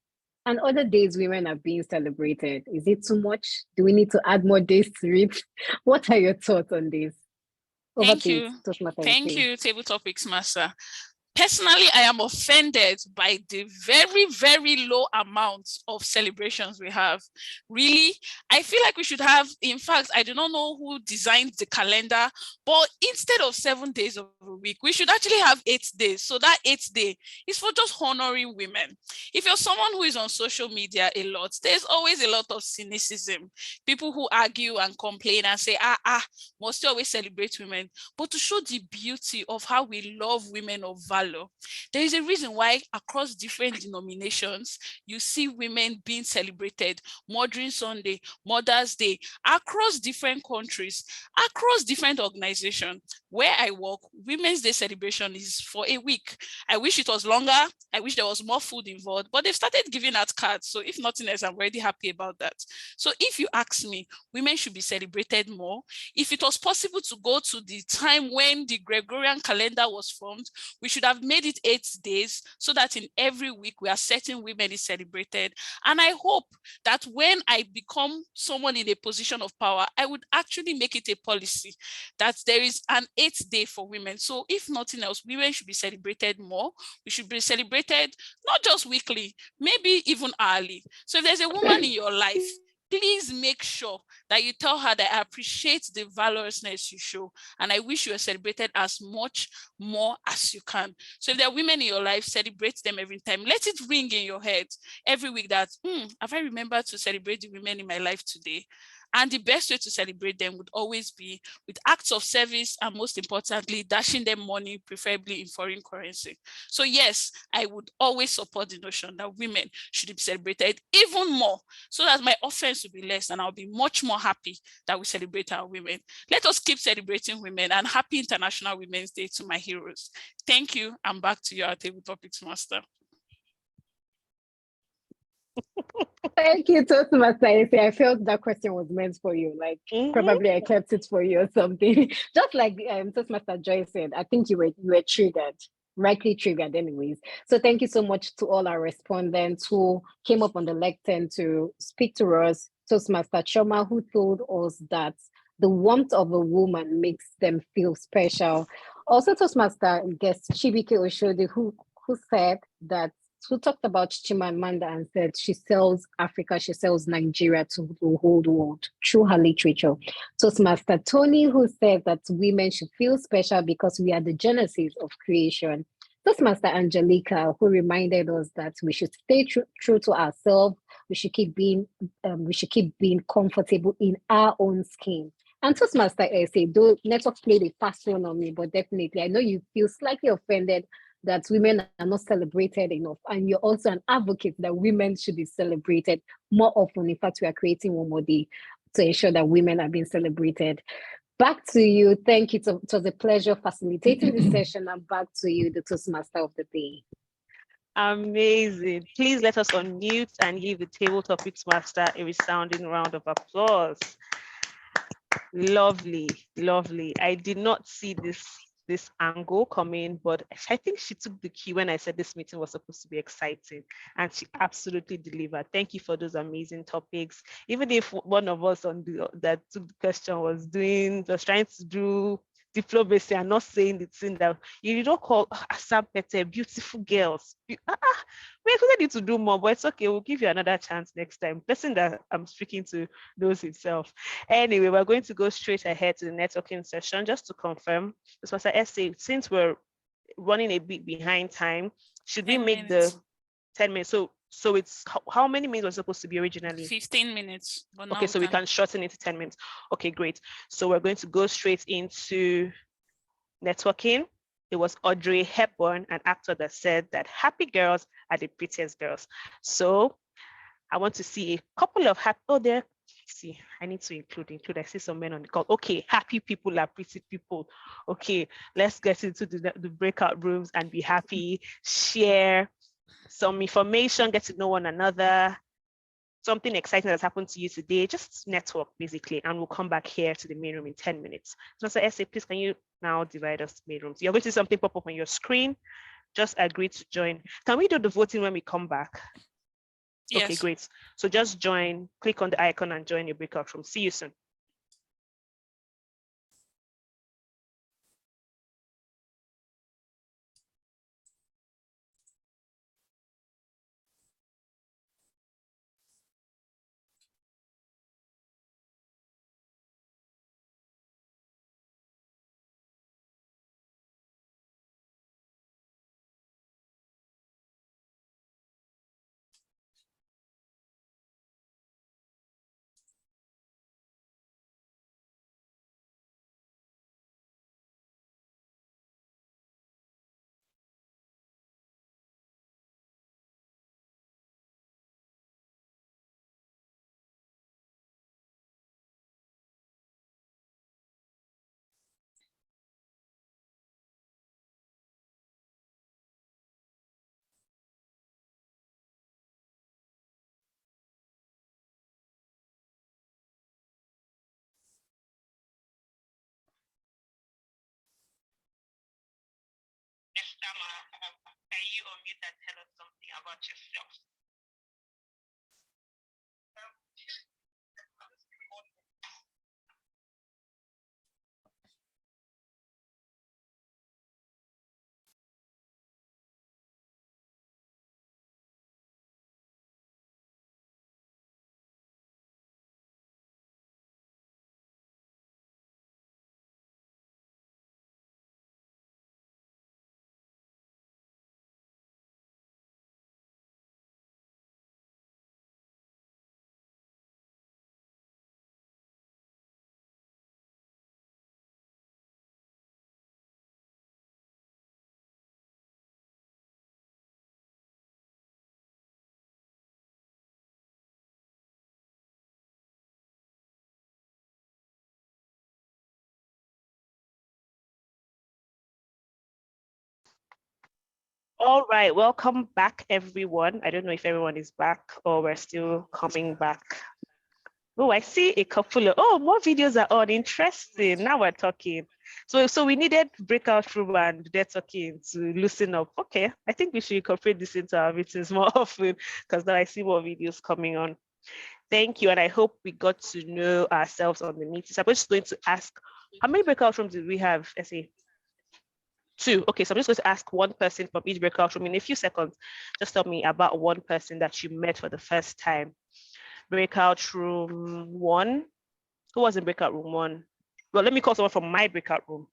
and other days women are being celebrated? Is it too much? Do we need to add more days to it? What are your thoughts on this? Thank you, Table Topics Master. Personally, I am offended by the very, very low amount of celebrations we have. Really, I feel like we should have, in fact, I do not know who designed the calendar, but instead of 7 days of a week, we should actually have 8 days. So that 8th day is for just honoring women. If you're someone who is on social media a lot, there's always a lot of cynicism. People who argue and complain and say, must you always celebrate women? But to show the beauty of how we love women of valor, there is a reason why across different denominations, you see women being celebrated, Mothering Sunday, Mother's Day, across different countries, across different organizations. Where I work, Women's Day celebration is for a week. I wish it was longer. I wish there was more food involved, but they've started giving out cards. So if nothing else, I'm already happy about that. So if you ask me, women should be celebrated more. If it was possible to go to the time when the Gregorian calendar was formed, we should have made it 8 days so that in every week we are certain women is celebrated. And I hope that when I become someone in a position of power, I would actually make it a policy that there is an 8th day for women. So if nothing else, women should be celebrated more. We should be celebrated not just weekly, maybe even hourly. So if there's a woman in your life, please make sure that you tell her that I appreciate the valorousness you show, and I wish you were celebrated as much more as you can. So if there are women in your life, celebrate them every time. Let it ring in your head every week that, have I remembered to celebrate the women in my life today? And the best way to celebrate them would always be with acts of service and, most importantly, dashing them money, preferably in foreign currency. So yes, I would always support the notion that women should be celebrated even more so that my offense will be less and I'll be much more happy that we celebrate our women. Let us keep celebrating women, and happy International Women's Day to my heroes. Thank you. And back to you, our Table Topics Master. Thank you, Toastmaster. I felt that question was meant for you. Like probably I kept it for you or something. Just like Toastmaster Joy said, I think you were triggered, rightly triggered anyways. So thank you so much to all our respondents who came up on the lectern to speak to us. Toastmaster Choma, who told us that the warmth of a woman makes them feel special. Also Toastmaster guest Chibike Oshode, who said that who talked about Chimamanda and said she sells Africa, she sells Nigeria to the whole world through her literature. Toastmaster Tony, who said that women should feel special because we are the genesis of creation. Toastmaster Angelica, who reminded us that we should stay true to ourselves. We should keep being comfortable in our own skin. And Toastmaster SA, though network played a fast one on me, but definitely I know you feel slightly offended that women are not celebrated enough. And you're also an advocate that women should be celebrated more often. In fact, we are creating one more day to ensure that women are being celebrated. Back to you. Thank you. It was a pleasure facilitating this session. And back to you, the Toastmaster of the day. Amazing. Please let us unmute and give the Table Topics Master a resounding round of applause. Lovely, lovely. I did not see this angle coming, but I think she took the key when I said this meeting was supposed to be exciting, and she absolutely delivered. Thank you for those amazing topics. Even if one of us that took the question was trying to do diplomacy and not saying the thing that you don't call Assam Pete beautiful girls. We expected you to do more, but it's okay. We'll give you another chance next time. Person that I'm speaking to knows himself. Anyway, we're going to go straight ahead to the networking session. Just to confirm, this was an essay. Since we're running a bit behind time, should we make the 10 minutes? So it's how many minutes was supposed to be originally? 15 minutes. But okay, so we can shorten it to 10 minutes. Okay, great. So we're going to go straight into networking. It was Audrey Hepburn, an actor, that said that happy girls are the prettiest girls. So I want to see a couple of happy, see, I need to include. I see some men on the call. Okay, happy people are pretty people. Okay, let's get into the breakout rooms and be happy, share some information, get to know one another, something exciting that's happened to you today, just network basically, and we'll come back here to the main room in 10 minutes. So SA, please can you now divide us to main rooms? You're going to see something pop up on your screen. Just agree to join. Can we do the voting when we come back? Yes. Okay, great. So just join, click on the icon and join your breakout room. See you soon. Can you unmute and tell us something about yourself? All right, welcome back, everyone. I don't know if everyone is back or we're still coming back. Oh, I see a couple of, more videos are on. Interesting. Now we're talking. So we needed breakout room and they're talking to loosen up. Okay, I think we should incorporate this into our meetings more often because now I see more videos coming on. Thank you, and I hope we got to know ourselves on the meeting. So I'm just going to ask, how many breakout rooms did we have? Let's say 2. Okay, so I'm just going to ask one person from each breakout room in a few seconds. Just tell me about one person that you met for the first time. Breakout room 1. Who was in breakout room 1? Well, let me call someone from my breakout room.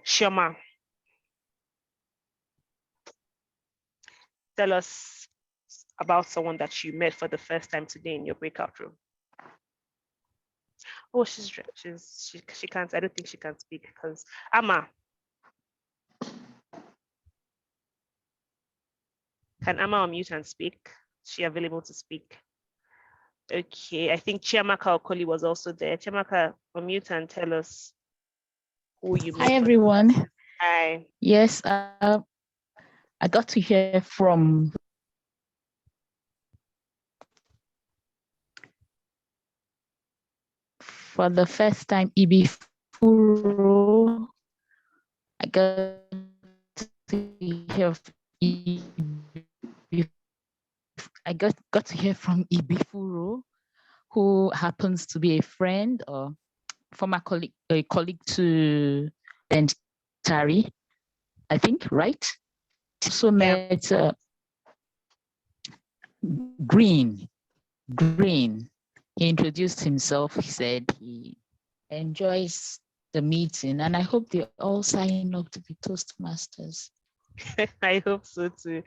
Shoma. Tell us about someone that you met for the first time today in your breakout room. Oh, she can't. I don't think she can speak because Amma. Can Amma unmute and speak? Is she available to speak? Okay, I think Chiamaka Okoli was also there. Chiamaka, unmute and tell us who you met. Hi, everyone. Hi. Yes, I got to hear from for the first time Ibifuro. I got to hear to hear from Ibifuro, who happens to be a friend or former colleague, a colleague to Tari, I think, right? Also met Green. He introduced himself. He said he enjoys the meeting, and I hope they all sign up to be Toastmasters. I hope so too.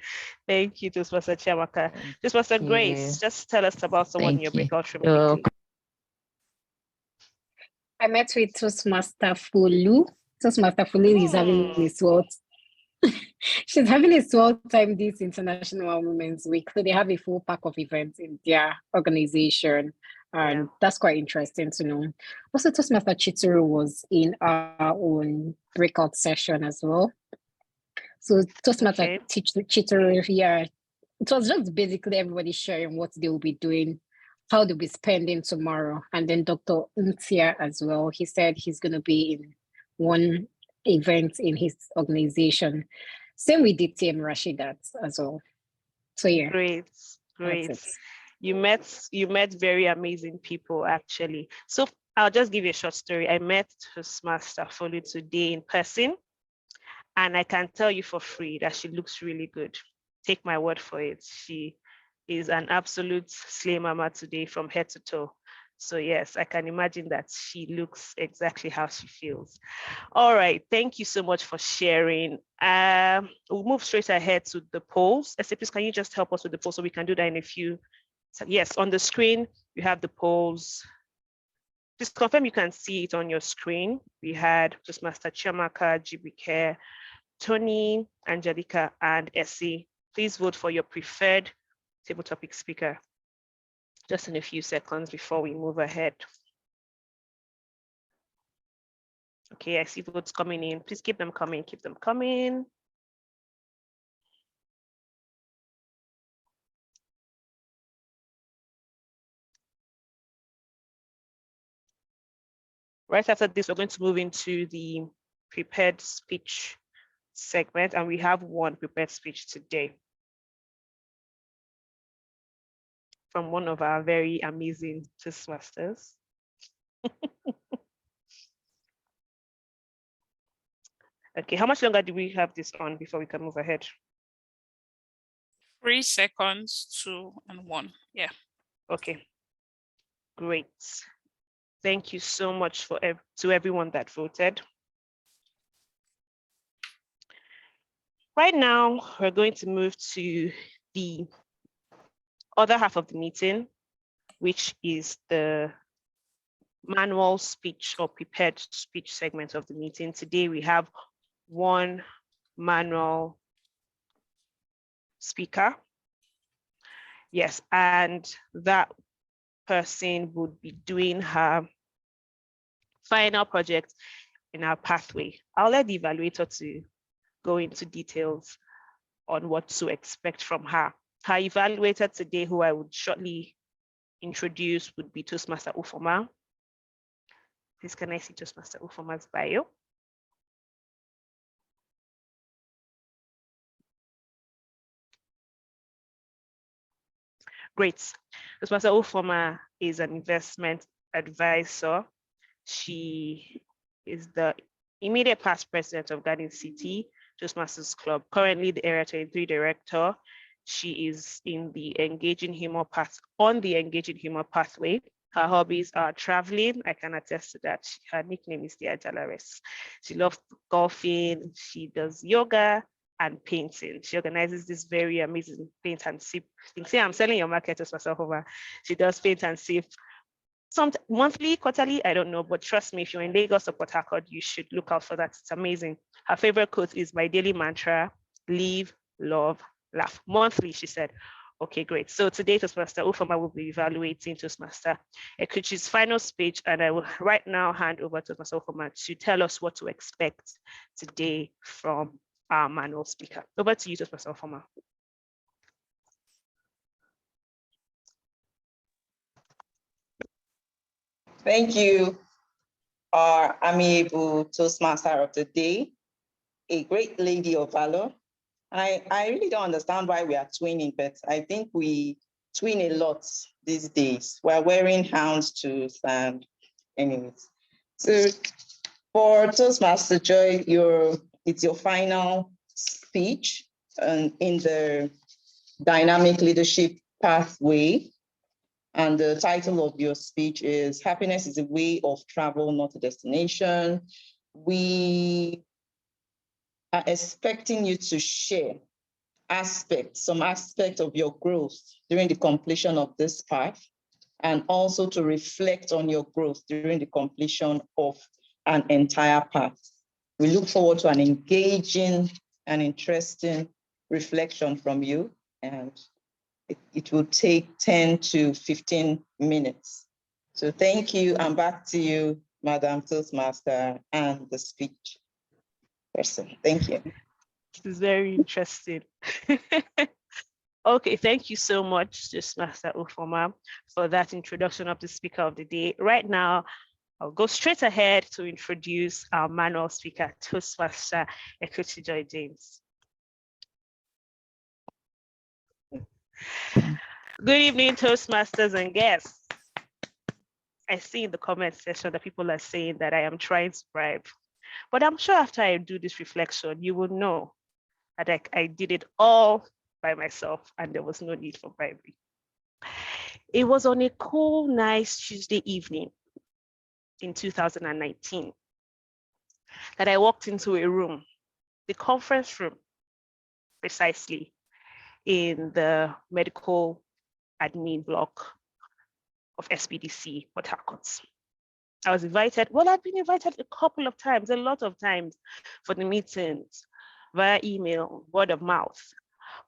Thank you, Toastmaster Chiamaka. Toastmaster Grace, just tell us about someone in your breakout room. I met with Toastmaster Fulu. Toastmaster Fulu is having a sword. She's having a sword time this International Women's Week. So they have a full pack of events in their organization. And that's quite interesting to know. Also, Toastmaster Chituru was in our own breakout session as well. So Toastmaster Chituru, yeah, it was just basically everybody sharing what they will be doing, how they'll be spending tomorrow. And then Dr. Untia as well, he said he's going to be in one event in his organization. Same with the team Rashidat as well. So yeah. Great. You met very amazing people actually. So I'll just give you a short story. I met Toastmaster Folu today in person, and I can tell you for free that she looks really good. Take my word for it. She is an absolute slay mama today from head to toe. So yes, I can imagine that she looks exactly how she feels. All right, thank you so much for sharing. We'll move straight ahead to the polls. Esther, please, can you just help us with the polls so we can do that in a few? So yes, on the screen, you have the polls. Please confirm you can see it on your screen. We had Toastmaster Chiamaka, Jibike, Tony, Angelica, and Essie. Please vote for your preferred table topic speaker. Just in a few seconds before we move ahead. Okay, I see votes coming in. Please keep them coming, keep them coming. Right after this, we're going to move into the prepared speech segment, and we have one prepared speech today from one of our very amazing Toastmasters. Okay, how much longer do we have this on before we can move ahead? 3 seconds, 2 and 1. Yeah. Okay, great. Thank you so much to everyone that voted. Right now, we're going to move to the other half of the meeting, which is the manual speech or prepared speech segment of the meeting. Today, we have one manual speaker. Yes, and that person would be doing her final project in our pathway. I'll let the evaluator to go into details on what to expect from her. Her evaluator today, who I would shortly introduce, would be Toastmaster Ufoma. Please, can I see Toastmaster Ufoma's bio? Great. Toastmaster Ufoma is an investment advisor. She is the immediate past president of Garden City Toastmasters Club, currently the Area 23 director. She is in the engaging humor path, on the engaging humor pathway. Her hobbies are traveling. I can attest to that. Her nickname is the Valourous. She loves golfing. She does yoga and painting. She organizes this very amazing paint and sip. You can say I'm selling your market to myself over. She does paint and sip. Some monthly, quarterly, I don't know, but trust me, if you're in Lagos or Port Harcourt, you should look out for that. It's amazing. Her favorite quote is my daily mantra: live, love, laugh. Monthly, she said. Okay, great. So today, Toastmaster Ufoma will be evaluating Toastmaster Ekwuchi's final speech, and I will right now hand over to Toastmaster Ufoma to tell us what to expect today from our manual speaker. Over to you, Toastmaster Ufoma. Thank you, our amiable Toastmaster of the day, a great lady of valor. I really don't understand why we are twinning, but I think we twin a lot these days. We're wearing houndstooth and anyways. So for Toastmaster Joy, it's your final speech in the dynamic leadership pathway. And the title of your speech is Happiness is a Way of Travel, Not a Destination. We are expecting you to share some aspect of your growth during the completion of this path, and also to reflect on your growth during the completion of an entire path. We look forward to an engaging and interesting reflection from you, and it will take 10 to 15 minutes. So thank you, and back to you, Madam Toastmaster and the speech person. Thank you. This is very interesting. Okay, thank you so much, Toastmaster Ufoma, for that introduction of the speaker of the day. Right now, I'll go straight ahead to introduce our manual speaker, Toastmaster Ekwuchi Joy James. Good evening, Toastmasters and guests. I see in the comment section that people are saying that I am trying to bribe, but I'm sure after I do this reflection, you will know that I did it all by myself and there was no need for bribery. It was on a cool, nice Tuesday evening in 2019 that I walked into a room, the conference room, precisely, in the medical admin block of SPDC, Port Harcourt. I was invited. Well, I've been invited a couple of times, a lot of times, for the meetings via email, word of mouth.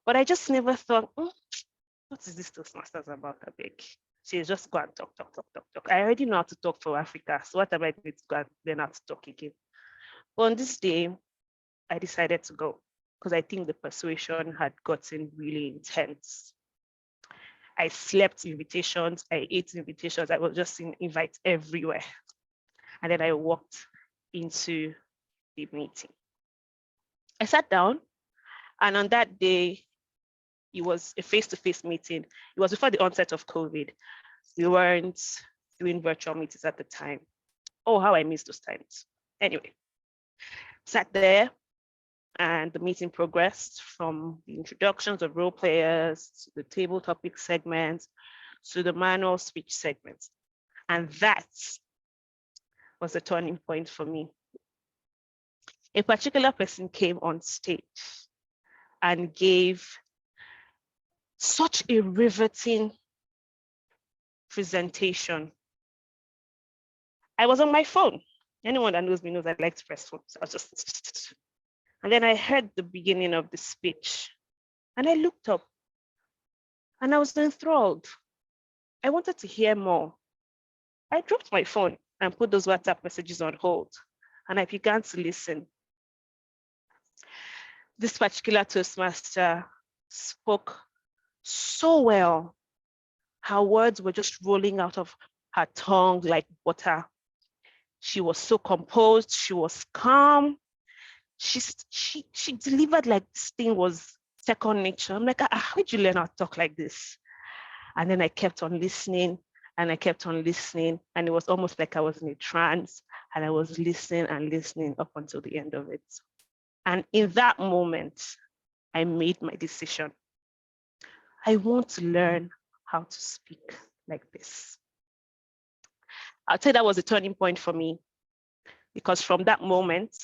But I just never thought, what is this Toastmasters about, a big? She just go and talk. I already know how to talk for Africa, so what am I going to go and learn how to talk again? But on this day, I decided to go because I think the persuasion had gotten really intense. I slept invitations, I ate invitations, I was just in invites everywhere. And then I walked into the meeting. I sat down, and on that day, it was a face-to-face meeting. It was before the onset of COVID. We weren't doing virtual meetings at the time. Oh, how I missed those times. Anyway, sat there, and the meeting progressed from the introductions of role players to the table topic segments to the manual speech segments. And that was a turning point for me. A particular person came on stage and gave such a riveting presentation. I was on my phone. Anyone that knows me knows I like to press phones. I was just, and then I heard the beginning of the speech and I looked up and I was enthralled. I wanted to hear more. I dropped my phone and put those WhatsApp messages on hold and I began to listen. This particular Toastmaster spoke so well. Her words were just rolling out of her tongue like butter. She was so composed, she was calm. She delivered like this thing was second nature. I'm like, how did you learn how to talk like this? And then I kept on listening And I kept on listening, and it was almost like I was in a trance, and I was listening and listening up until the end of it. And in that moment, I made my decision. I want to learn how to speak like this. I'll say that was a turning point for me, because from that moment,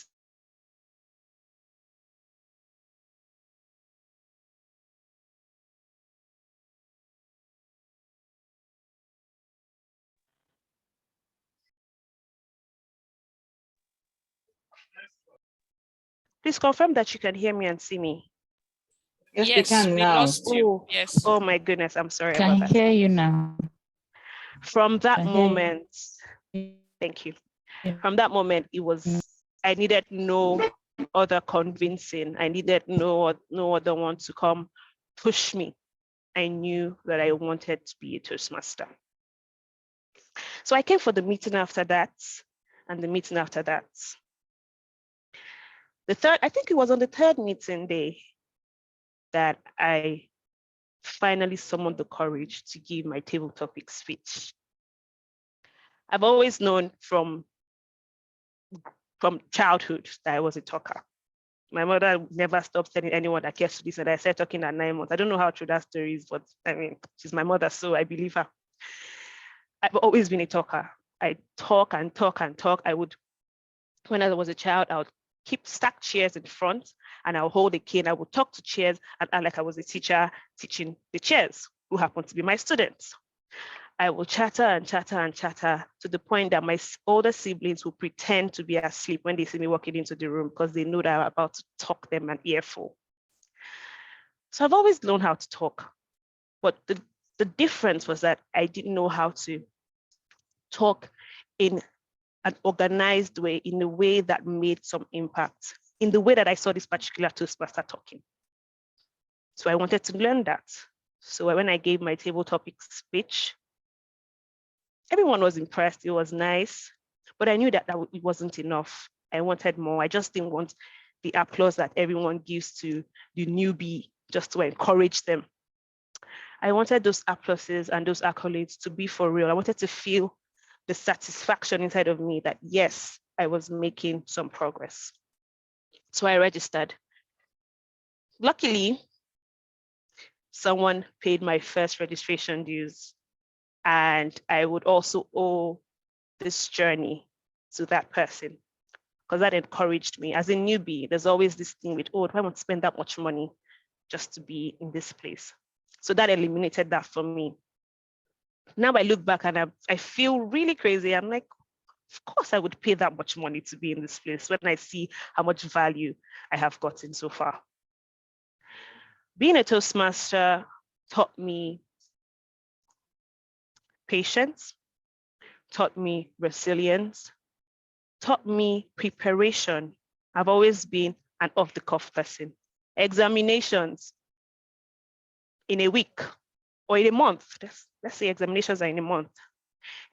please confirm that you can hear me and see me. Yes, we Yes, can we now. lost you. Oh, Yes. oh my goodness, I'm sorry Can about that. hear you now. From that Can hear moment, thank you. From that moment, it was, I needed no other convincing. I needed no other one to come push me. I knew that I wanted to be a Toastmaster. So I came for the meeting after that, and the meeting after that. The third, I think it was on the third meeting day that I finally summoned the courage to give my table topic speech. I've always known from childhood that I was a talker. My mother never stopped telling anyone that cares to listen that I started talking at 9 months. I don't know how true that story is, but I mean, she's my mother, so I believe her. I've always been a talker. I talk and talk and talk. I would, when I was a child, I would keep stacked chairs in front, and I'll hold a cane. I would talk to chairs and like I was a teacher teaching the chairs, who happened to be my students. I will chatter and chatter and chatter to the point that my older siblings will pretend to be asleep when they see me walking into the room, because they know that I'm about to talk them an earful. So I've always known how to talk, but the difference was that I didn't know how to talk in an organized way, in a way that made some impact, in the way that I saw this particular Toastmaster talking. So I wanted to learn that. So when I gave my table topic speech, everyone was impressed. It was nice, but I knew that it wasn't enough. I wanted more. I just didn't want the applause that everyone gives to the newbie just to encourage them. I wanted those applauses and those accolades to be for real. I wanted to feel the satisfaction inside of me that, yes, I was making some progress. So I registered. Luckily, someone paid my first registration dues, and I would also owe this journey to that person, because that encouraged me. As a newbie, there's always this thing with, oh, do I want to spend that much money just to be in this place? So that eliminated that for me. Now I look back and I feel really crazy. I'm like, of course I would pay that much money to be in this place when I see how much value I have gotten so far. Being a Toastmaster taught me patience, taught me resilience, taught me preparation. I've always been an off-the-cuff person. Examinations in a week or in a month, let's say examinations are in a month.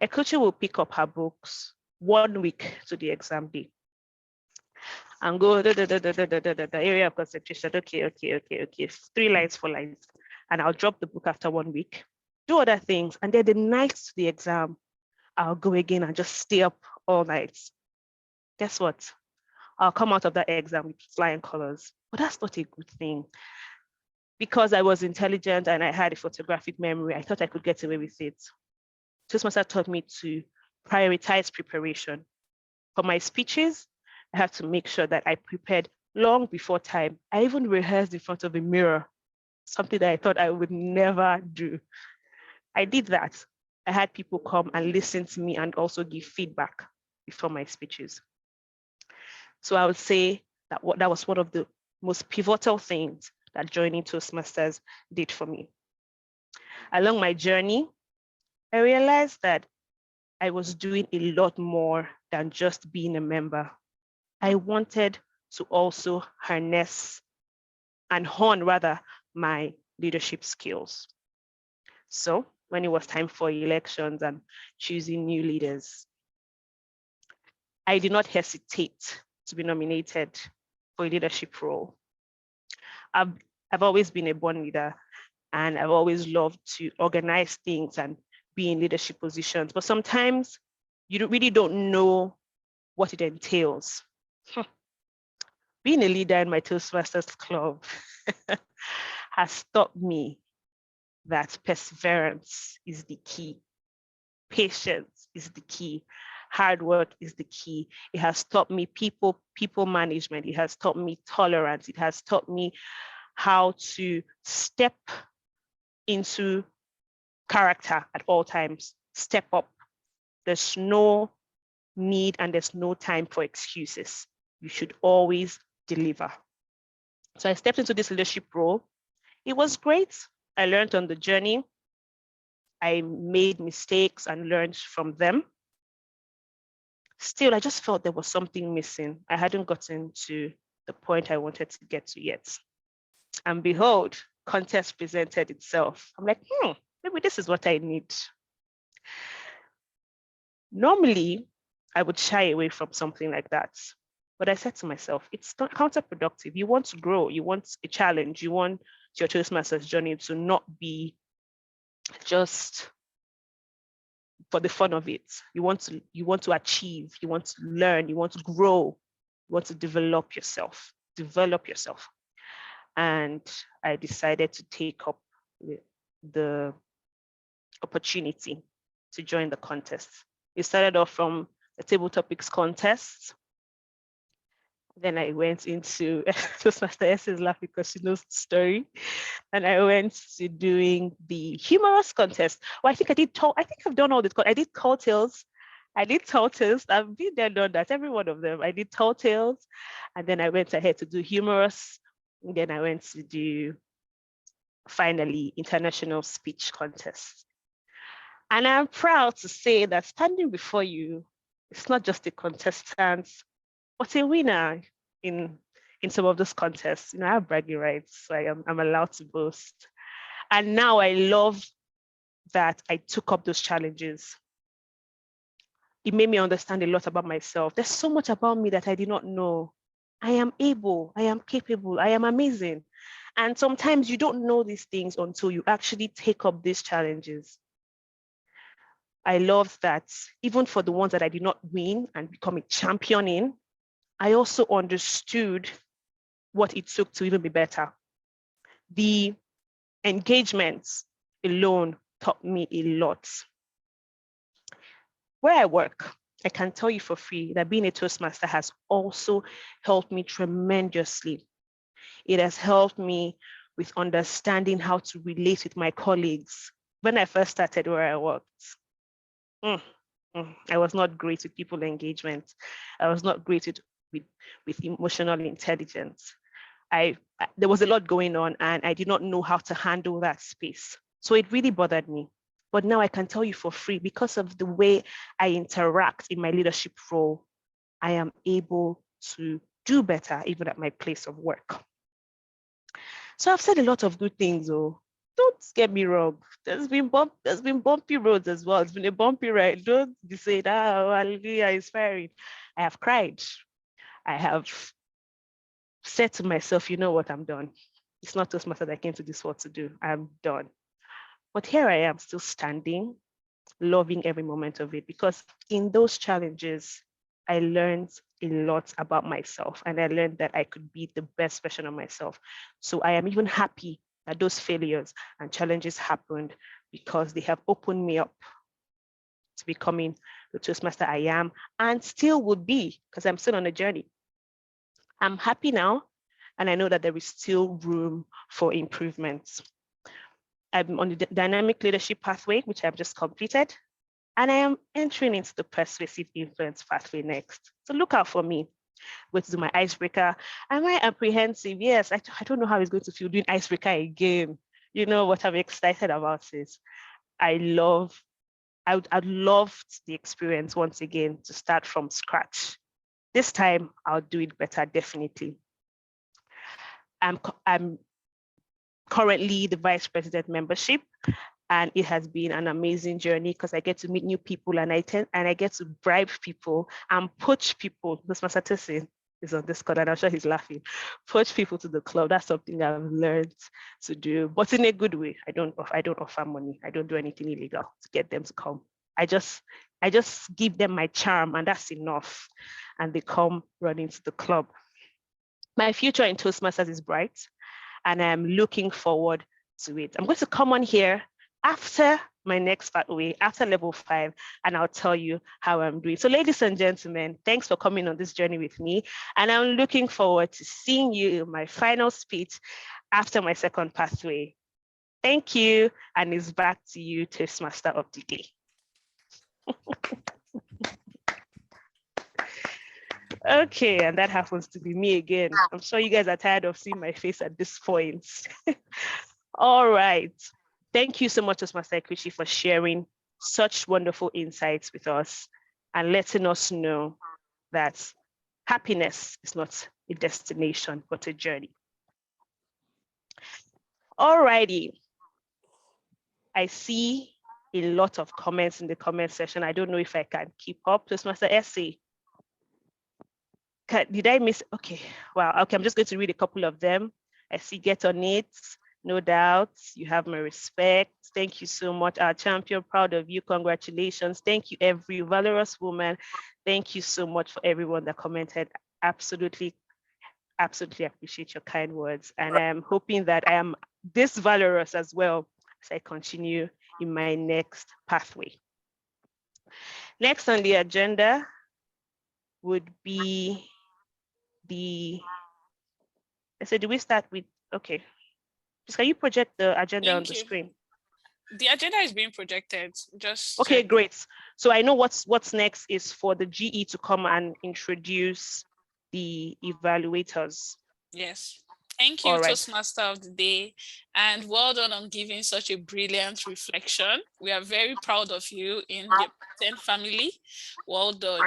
Ekwuchi will pick up her books 1 week to the exam day and go the area of concentration. Okay. 3 lines, 4 lines. And I'll drop the book after 1 week, do other things. And then the night to the exam, I'll go again and just stay up all night. Guess what? I'll come out of that exam with flying colors. But that's not a good thing. Because I was intelligent and I had a photographic memory, I thought I could get away with it. Toastmaster taught me to prioritize preparation. For my speeches, I have to make sure that I prepared long before time. I even rehearsed in front of a mirror, something that I thought I would never do. I did that. I had people come and listen to me and also give feedback before my speeches. So I would say that that was one of the most pivotal things that joining Toastmasters did for me. Along my journey, I realized that I was doing a lot more than just being a member. I wanted to also harness and hone rather my leadership skills. So when it was time for elections and choosing new leaders, I did not hesitate to be nominated for a leadership role. I've always been a born leader, and I've always loved to organize things and be in leadership positions, but sometimes you really don't know what it entails. Being a leader in my Toastmasters club has taught me that perseverance is the key. Patience is the key. Hard work is the key. It has taught me people management. It has taught me tolerance. It has taught me how to step into character at all times, step up. There's no need and there's no time for excuses. You should always deliver. So I stepped into this leadership role. It was great. I learned on the journey. I made mistakes and learned from them. Still, I just felt there was something missing. I hadn't gotten to the point I wanted to get to yet. And behold, contest presented itself. I'm like, maybe this is what I need. Normally, I would shy away from something like that. But I said to myself, it's not counterproductive. You want to grow, you want a challenge, you want your Toastmasters journey to not be just for the fun of it. You want to achieve, you want to learn, you want to grow, you want to develop yourself. And I decided to take up the opportunity to join the contest. It started off from a table topics contest. Then I went into Toastmaster S is laughing because she knows the story. And I went to doing the humorous contest. Well, I think I've done all this. I did tall tales. I've been there, done that, every one of them. I did tall tales. And then I went ahead to do humorous. And then I went to do, finally, international speech contest. And I'm proud to say that standing before you, it's not just a contestant, but a winner in some of those contests. I have bragging rights, so I'm allowed to boast. And now I love that I took up those challenges. It made me understand a lot about myself. There's so much about me that I did not know. I am able, I am capable, I am amazing. And sometimes you don't know these things until you actually take up these challenges. I love that even for the ones that I did not win and become a champion in, I also understood what it took to even be better. The engagements alone taught me a lot. Where I work, I can tell you for free that being a Toastmaster has also helped me tremendously. It has helped me with understanding how to relate with my colleagues. When I first started where I worked, I was not great with people engagement. I was not great with emotional intelligence. There was a lot going on and I did not know how to handle that space. So it really bothered me. But now I can tell you for free, because of the way I interact in my leadership role, I am able to do better even at my place of work. So I've said a lot of good things, though. Don't get me wrong. There's been bumpy roads as well. It's been a bumpy ride. Don't be saying, hallelujah, inspiring. I have cried. I have said to myself, you know what, I'm done. It's not Toastmaster that I came to this world to do. I'm done. But here I am still standing, loving every moment of it, because in those challenges, I learned a lot about myself and I learned that I could be the best version of myself. So I am even happy that those failures and challenges happened because they have opened me up to becoming the Toastmaster I am and still would be, because I'm still on a journey. I'm happy now, and I know that there is still room for improvements. I'm on the dynamic leadership pathway, which I've just completed, and I am entering into the persuasive influence pathway next. So look out for me. I'm going to do my icebreaker. Am I apprehensive? Yes, I don't know how it's going to feel doing icebreaker again. You know what I'm excited about is I'd loved the experience once again to start from scratch. This time I'll do it better, definitely. I'm currently the vice president membership, and it has been an amazing journey because I get to meet new people and I get to bribe people and poach people. That's my status. is on this call, and I'm sure he's laughing. Poach people to the club. That's something I've learned to do, but in a good way. I don't offer money. I don't do anything illegal to get them to come. I just give them my charm, and that's enough. And they come running to the club. My future in Toastmasters is bright, and I'm looking forward to it. I'm going to come on here after my next pathway, after level 5, and I'll tell you how I'm doing. So ladies and gentlemen, thanks for coming on this journey with me. And I'm looking forward to seeing you in my final speech after my second pathway. Thank you. And it's back to you, Toastmaster of the day. Okay, and that happens to be me again. I'm sure you guys are tired of seeing my face at this point. All right. Thank you so much, Toastmaster Ekwuchi, for sharing such wonderful insights with us and letting us know that happiness is not a destination, but a journey. All righty. I see a lot of comments in the comment section. I don't know if I can keep up. Toastmaster Essay. Did I miss? Okay, wow. Okay, I'm just going to read a couple of them. I see Get On It. No doubt, you have my respect. Thank you so much, our champion. Proud of you. Congratulations. Thank you, every valorous woman. Thank you so much for everyone that commented. Absolutely, absolutely appreciate your kind words. And I'm hoping that I am this valorous as well as I continue in my next pathway. Next on the agenda would be do we start with, okay. Can you project the agenda on the screen? The agenda is being projected. Just okay, check. Great. So I know what's next is for the GE to come and introduce the evaluators. Yes. Thank you, Toastmaster of the day, and well done on giving such a brilliant reflection. We are very proud of you in the Pecten family. Well done.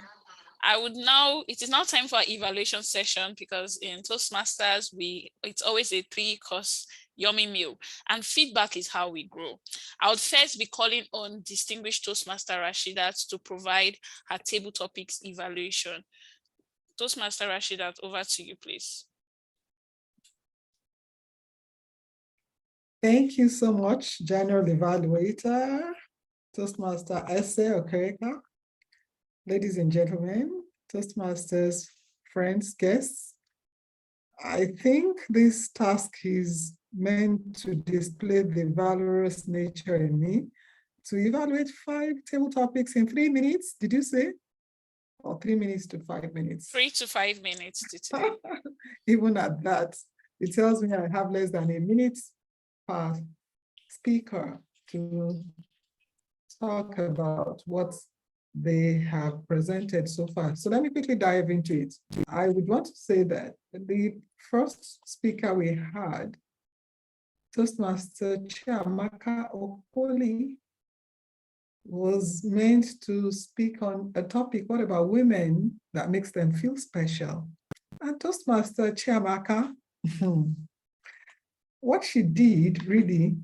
It is now time for our evaluation session, because in Toastmasters, it's always a 3-course yummy meal, and feedback is how we grow. I would first be calling on distinguished Toastmaster Rashidat to provide her table topics evaluation. Toastmaster Rashidat, over to you, please. Thank you so much, General Evaluator, Toastmaster Ese Okereka. Ladies and gentlemen, Toastmasters, friends, guests, I think this task is meant to display the valorous nature in me, to evaluate 5 table topics in 3 minutes, did you say? Or 3 minutes to 5 minutes? 3 to 5 minutes. Even at that, it tells me I have less than a minute per speaker to talk about what they have presented so far. So let me quickly dive into it. I would want to say that the first speaker we had, Toastmaster Chiamaka Okoli, was meant to speak on a topic, what about women, that makes them feel special. And Toastmaster Chiamaka, what she did really,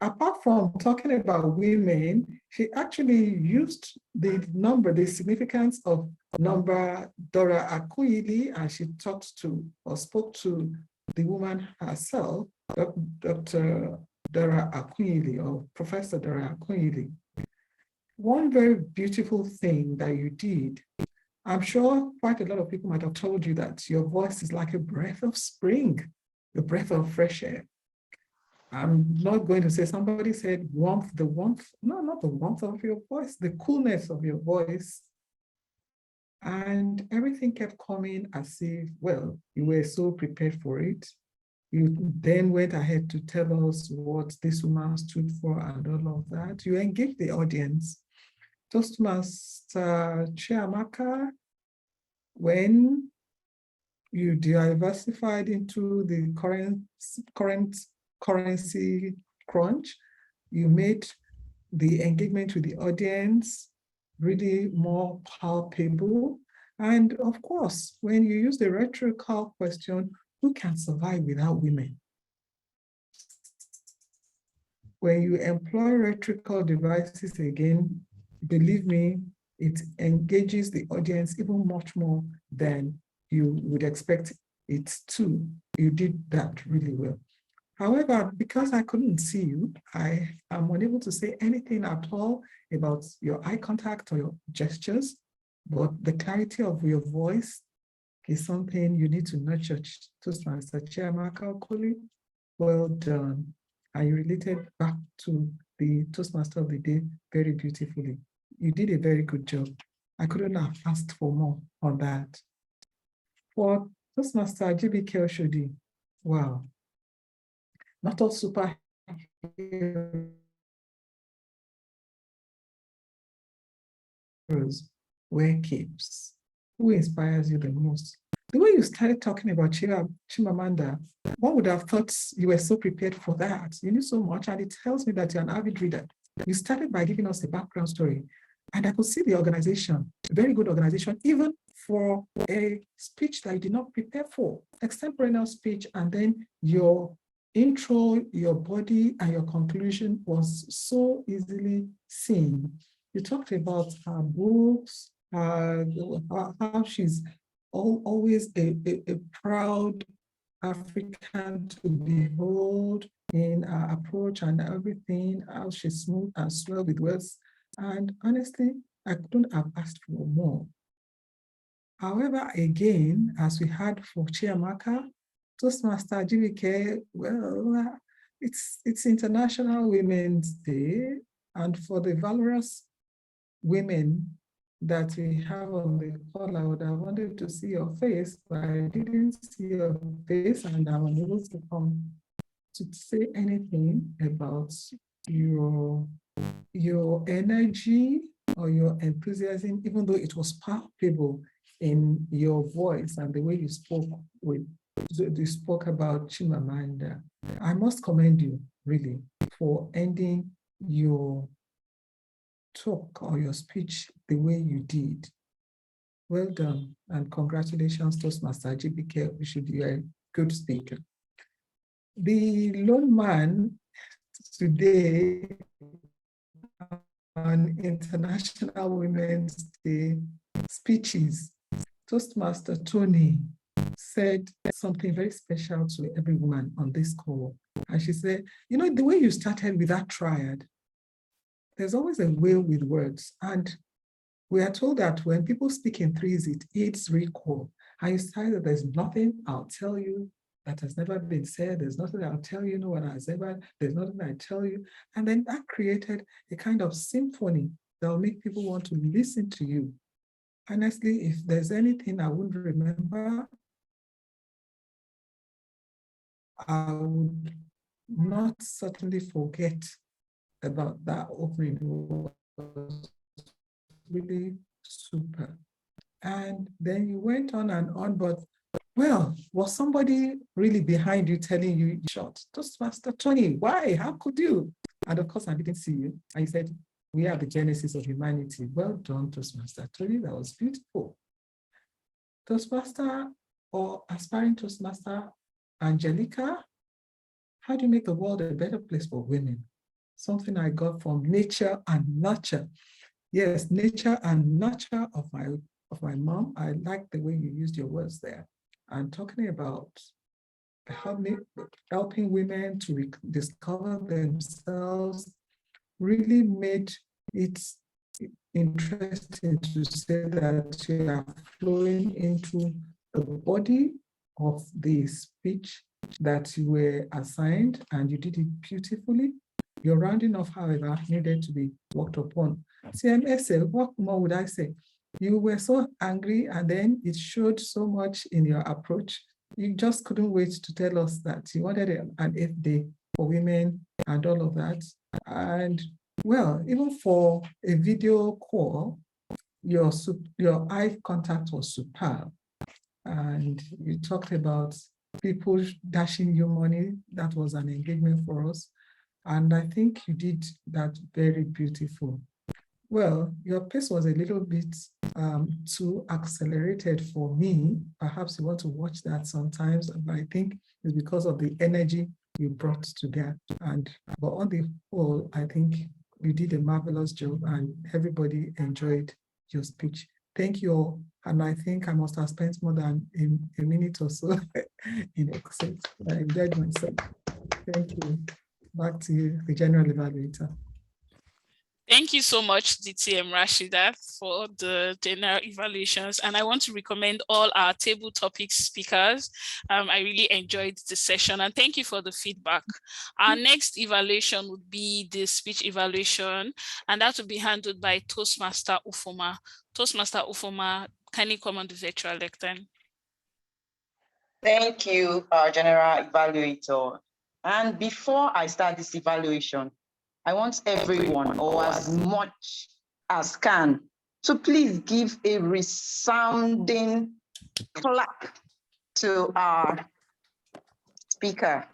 apart from talking about women, she actually used the significance of number Dora Akunyili, and she talked to or spoke to the woman herself, Dr. Dora Akunyili, or Professor Dora Akunyili. One very beautiful thing that you did, I'm sure quite a lot of people might have told you that your voice is like a breath of spring, a breath of fresh air. I'm not going to say, somebody said warmth, no, not the warmth of your voice, the coolness of your voice. And everything kept coming as if, well, you were so prepared for it. You then went ahead to tell us what this woman stood for and all of that. You engaged the audience. Toastmaster Chiamaka, when you diversified into the current currency crunch, you made the engagement with the audience really more palpable. And of course, when you use the rhetorical question, who can survive without women? When you employ rhetorical devices again, believe me, it engages the audience even much more than you would expect it to. You did that really well. However, because I couldn't see you, I am unable to say anything at all about your eye contact or your gestures, but the clarity of your voice is something you need to nurture. Toastmaster Chiamaka Okoli, well done. And you related back to the Toastmaster of the day very beautifully. You did a very good job. I couldn't have asked for more on that. For Toastmaster GBK Oshodi, wow. Not all superheroes wear capes. Who inspires you the most? The way you started talking about Chimamanda, one would have thought you were so prepared for that. You knew so much, and it tells me that you're an avid reader. You started by giving us a background story, and I could see the organization, a very good organization, even for a speech that you did not prepare for, extemporaneous speech, and then your intro, your body, and your conclusion was so easily seen. You talked about her books, how she's always a proud African to behold in her approach and everything, how she's smooth and swell with words. And honestly, I couldn't have asked for more. However, again, as we had for Chiamaka, Toastmaster GBK, well, it's International Women's Day, and for the valorous women that we have on the call, I would have wanted to see your face, but I didn't see your face, and I'm unable to come to say anything about your energy or your enthusiasm, even though it was palpable in your voice and the way you spoke about Chimamanda. I must commend you really for ending your talk or your speech the way you did. Well done, and congratulations, Toastmaster GBK. We should be a good speaker. The lone man today on International Women's Day speeches, Toastmaster Tony said something very special to every woman on this call. And she said, you know, the way you started with that triad, there's always a way with words. And we are told that when people speak in threes, it aids recall. And you started that there's nothing I'll tell you that has never been said. There's nothing I'll tell you, no one has ever, there's nothing I tell you. And then that created a kind of symphony that will make people want to listen to you. Honestly, if there's anything I wouldn't remember, I would not certainly forget about that opening. It was really super. And then you went on and on, but well, was somebody really behind you telling you shot? Toastmaster Tony, why? How could you? And of course, I didn't see you. I said, we are the genesis of humanity. Well done, Toastmaster Tony. That was beautiful. Toastmaster or aspiring Toastmaster Angelica, how do you make the world a better place for women? Something I got from nature and nurture. Yes, nature and nurture of my mom. I like the way you used your words there. And talking about helping women to discover themselves really made it interesting to say that you are flowing into the body of the speech that you were assigned, and you did it beautifully. Your rounding off, however, needed to be worked upon. CMSL, what more would I say? You were so angry, and then it showed so much in your approach. You just couldn't wait to tell us that you wanted an 8th day for women and all of that. And well, even for a video call, your eye contact was superb. And you talked about people dashing you money. That was an engagement for us. And I think you did that very beautiful. Well, your pace was a little bit too accelerated for me. Perhaps you want to watch that sometimes, but I think it's because of the energy you brought to that. But on the whole, I think you did a marvelous job and everybody enjoyed your speech. Thank you all. And I think I must have spent more than a minute or so in Excel. I enjoyed myself. Thank you. Back to you, the general evaluator. Thank you so much, DTM Rashida, for the general evaluations. And I want to recommend all our table topic speakers. I really enjoyed the session, and thank you for the feedback. Our next evaluation would be the speech evaluation, and that will be handled by Toastmaster Ufoma. Toastmaster Ufoma, can you come on the virtual lectern? Thank you, General Evaluator. And before I start this evaluation, I want everyone, or as much as can, to please give a resounding clap to our speaker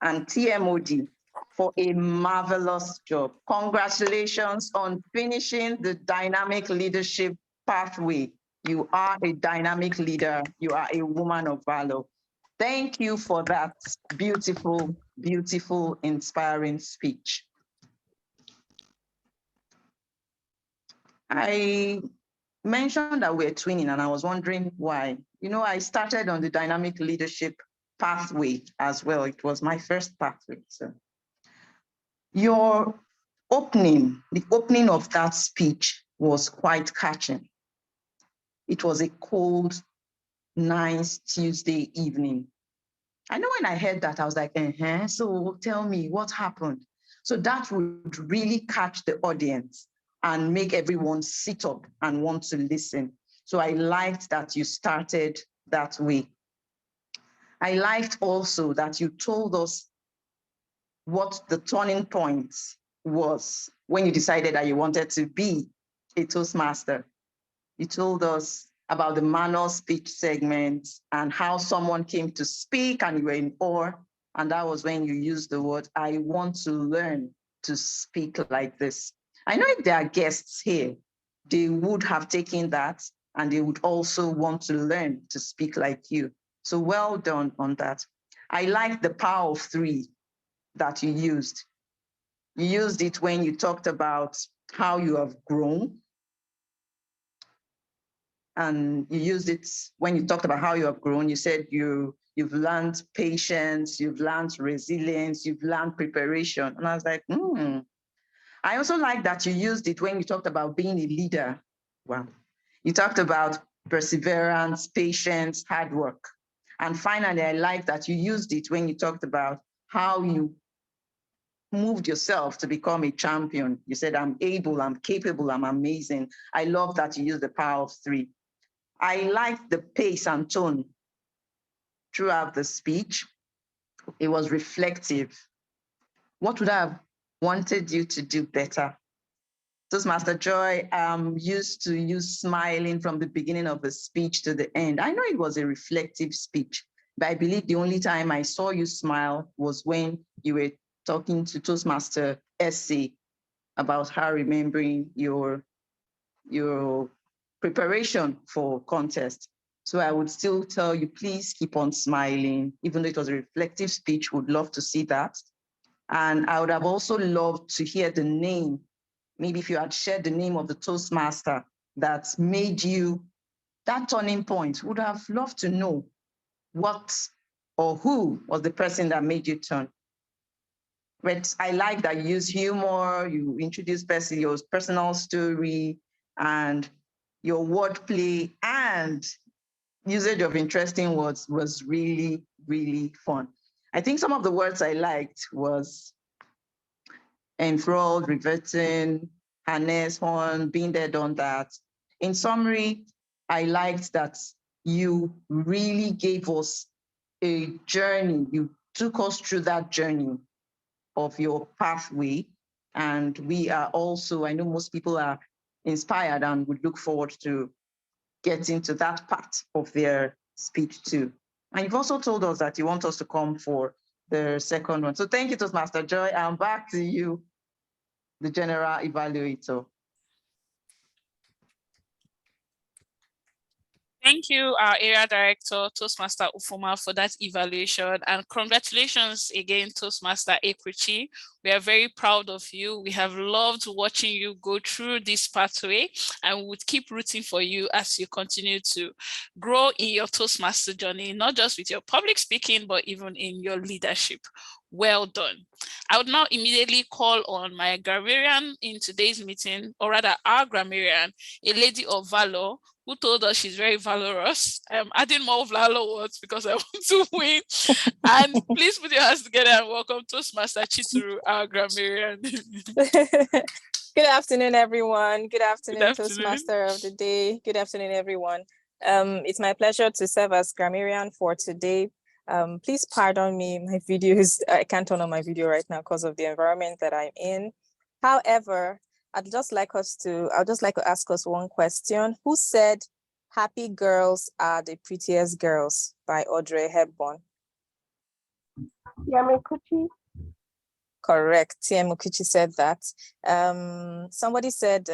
and TMOD for a marvelous job. Congratulations on finishing the dynamic leadership pathway. You are a dynamic leader. You are a woman of valor. Thank you for that beautiful, beautiful, inspiring speech. I mentioned that we're twinning, and I was wondering why. You know, I started on the dynamic leadership pathway as well. It was my first pathway. So your opening, the opening of that speech was quite catching. It was a cold, nice Tuesday evening. I know when I heard that, I was like, so tell me what happened. So that would really catch the audience and make everyone sit up and want to listen. So I liked that you started that way. I liked also that you told us what the turning point was when you decided that you wanted to be a Toastmaster. You told us about the manual speech segment and how someone came to speak and you were in awe. And that was when you used the word, I want to learn to speak like this. I know if there are guests here, they would have taken that and they would also want to learn to speak like you. So well done on that. I like the power of three that you used. You used it when you talked about how you have grown. And you used it when you talked about how you have grown. You said you've learned patience, you've learned resilience, you've learned preparation. And I was like, I also like that you used it when you talked about being a leader. Wow. You talked about perseverance, patience, hard work. And finally, I like that you used it when you talked about how you moved yourself to become a champion. You said, I'm able, I'm capable, I'm amazing. I love that you used the power of three. I liked the pace and tone throughout the speech. It was reflective. What would I have wanted you to do better? Toastmaster Joy used to use smiling from the beginning of the speech to the end. I know it was a reflective speech, but I believe the only time I saw you smile was when you were talking to Toastmaster Essay about her remembering your preparation for contest. So I would still tell you, please keep on smiling. Even though it was a reflective speech, would love to see that. And I would have also loved to hear the name. Maybe if you had shared the name of the Toastmaster that made you that turning point, would have loved to know what or who was the person that made you turn. But I like that you use humor, you introduce your personal story and your wordplay and usage of interesting words was really, really fun. I think some of the words I liked was enthralled, reverting, harness, horn, being there, done that. In summary, I liked that you really gave us a journey. You took us through that journey of your pathway. And we are also, I know most people are inspired and would look forward to getting to that part of their speech too. And you've also told us that you want us to come for the second one. So thank you, Toastmaster Joy. And back to you, the general evaluator. Thank you, our area director, Toastmaster Ufoma, for that evaluation. And congratulations again, Toastmaster Ekwuchi. We are very proud of you. We have loved watching you go through this pathway, and we would keep rooting for you as you continue to grow in your Toastmaster journey, not just with your public speaking, but even in your leadership. Well done. I would now immediately call on my grammarian in today's meeting, or rather our grammarian, a lady of valor, who told us she's very valorous. I'm adding more valor words because I want to win. And please put your hands together and welcome Toastmaster Chituru, our grammarian. Good afternoon, everyone. Good afternoon, Good afternoon. Toastmaster of the day. Good afternoon, everyone. It's my pleasure to serve as grammarian for today. Please pardon me, my videos. I can't turn on my video right now because of the environment that I'm in. However, I'd just like to ask us one question. Who said happy girls are the prettiest girls by Audrey Hepburn? Ekwuchi. Correct. Ekwuchi said that. Somebody said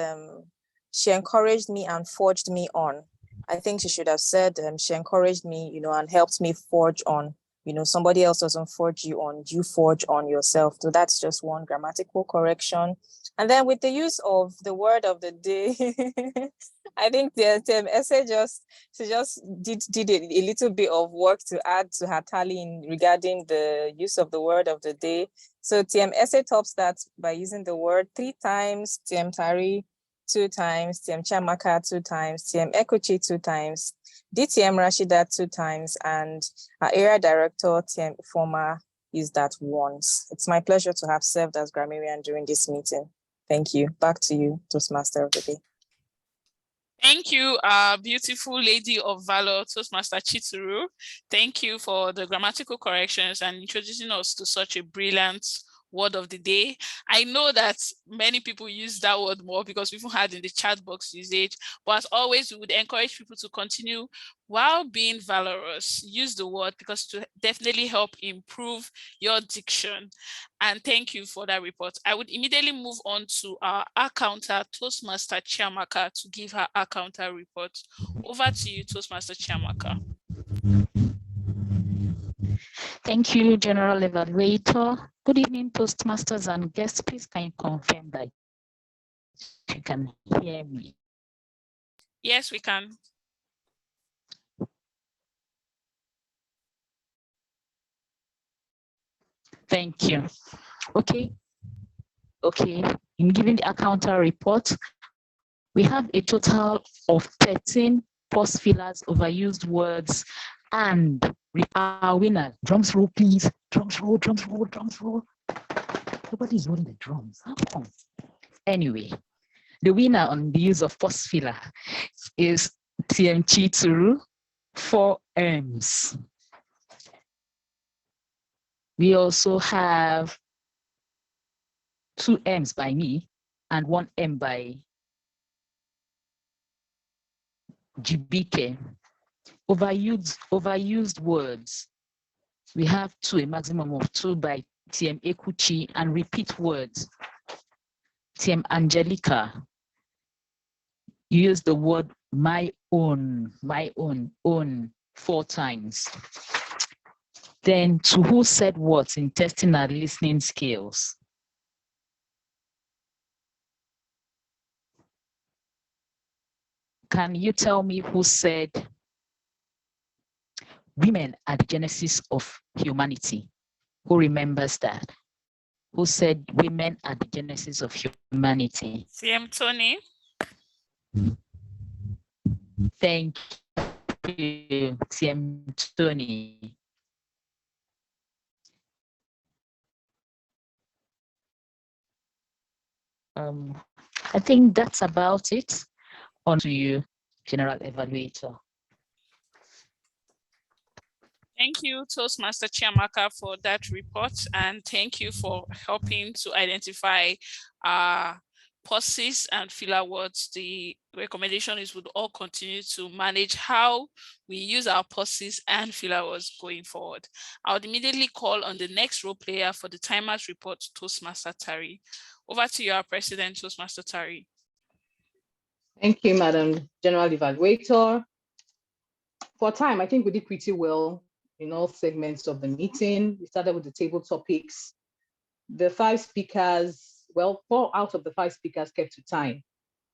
she encouraged me and forged me on. I think she should have said she encouraged me, and helped me forge on. Somebody else doesn't forge you on, you forge on yourself. So that's just one grammatical correction. And then with the use of the word of the day, I think the essay just did a little bit of work to add to her tally regarding the use of the word of the day. So TM essay tops that by using the word 3 times, TM Tari 2 times, TM Chamaka 2 times, TM Ekwuchi 2 times, DTM Rashida 2 times, and our area director, TM Ufoma, used that once. It's my pleasure to have served as grammarian during this meeting. Thank you. Back to you, Toastmaster of the day. Thank you, beautiful lady of valor, Toastmaster Chituru. Thank you for the grammatical corrections and introducing us to such a brilliant word of the day. I know that many people use that word more because we've had in the chat box usage, but as always, we would encourage people to continue while being valorous. Use the word because to definitely help improve your diction. And thank you for that report. I would immediately move on to our counter, Toastmaster Chiamaka, to give her counter report. Over to you, Toastmaster Chiamaka. Thank you, General Evaluator. Good evening, Toastmasters and guests. Please can you confirm that you can hear me? Yes, we can. Thank you. Okay. In giving the counter report, we have a total of 13 pause fillers, overused words, and our winner. Drums roll, please. Drums roll, drums roll, drums roll. Nobody's rolling the drums. How come? Anyway, the winner on the use of pause filler is TM Chituru, 4 M's. We also have 2 M's by me and 1 M by GBK. Overused words. We have 2, a maximum of 2 by TM Ekwuchi, and repeat words. TM Angelica. Use the word my own, own 4 times. Then to who said what in testing our listening skills. Can you tell me who said women are the genesis of humanity? Who remembers that? Who said women are the genesis of humanity? CM Tony. Thank you, CM Tony. I think that's about it. On to you, General Evaluator. Thank you, Toastmaster Chiamaka, for that report, and thank you for helping to identify pauses and filler words. The recommendation is we would all continue to manage how we use our pauses and filler words going forward. I would immediately call on the next role player for the timers report, Toastmaster Tari. Over to you, our President, Toastmaster Tari. Thank you, Madam General Evaluator. For time, I think we did pretty well in all segments of the meeting. We started with the table topics. The 5 speakers, well, 4 out of the 5 speakers kept to time.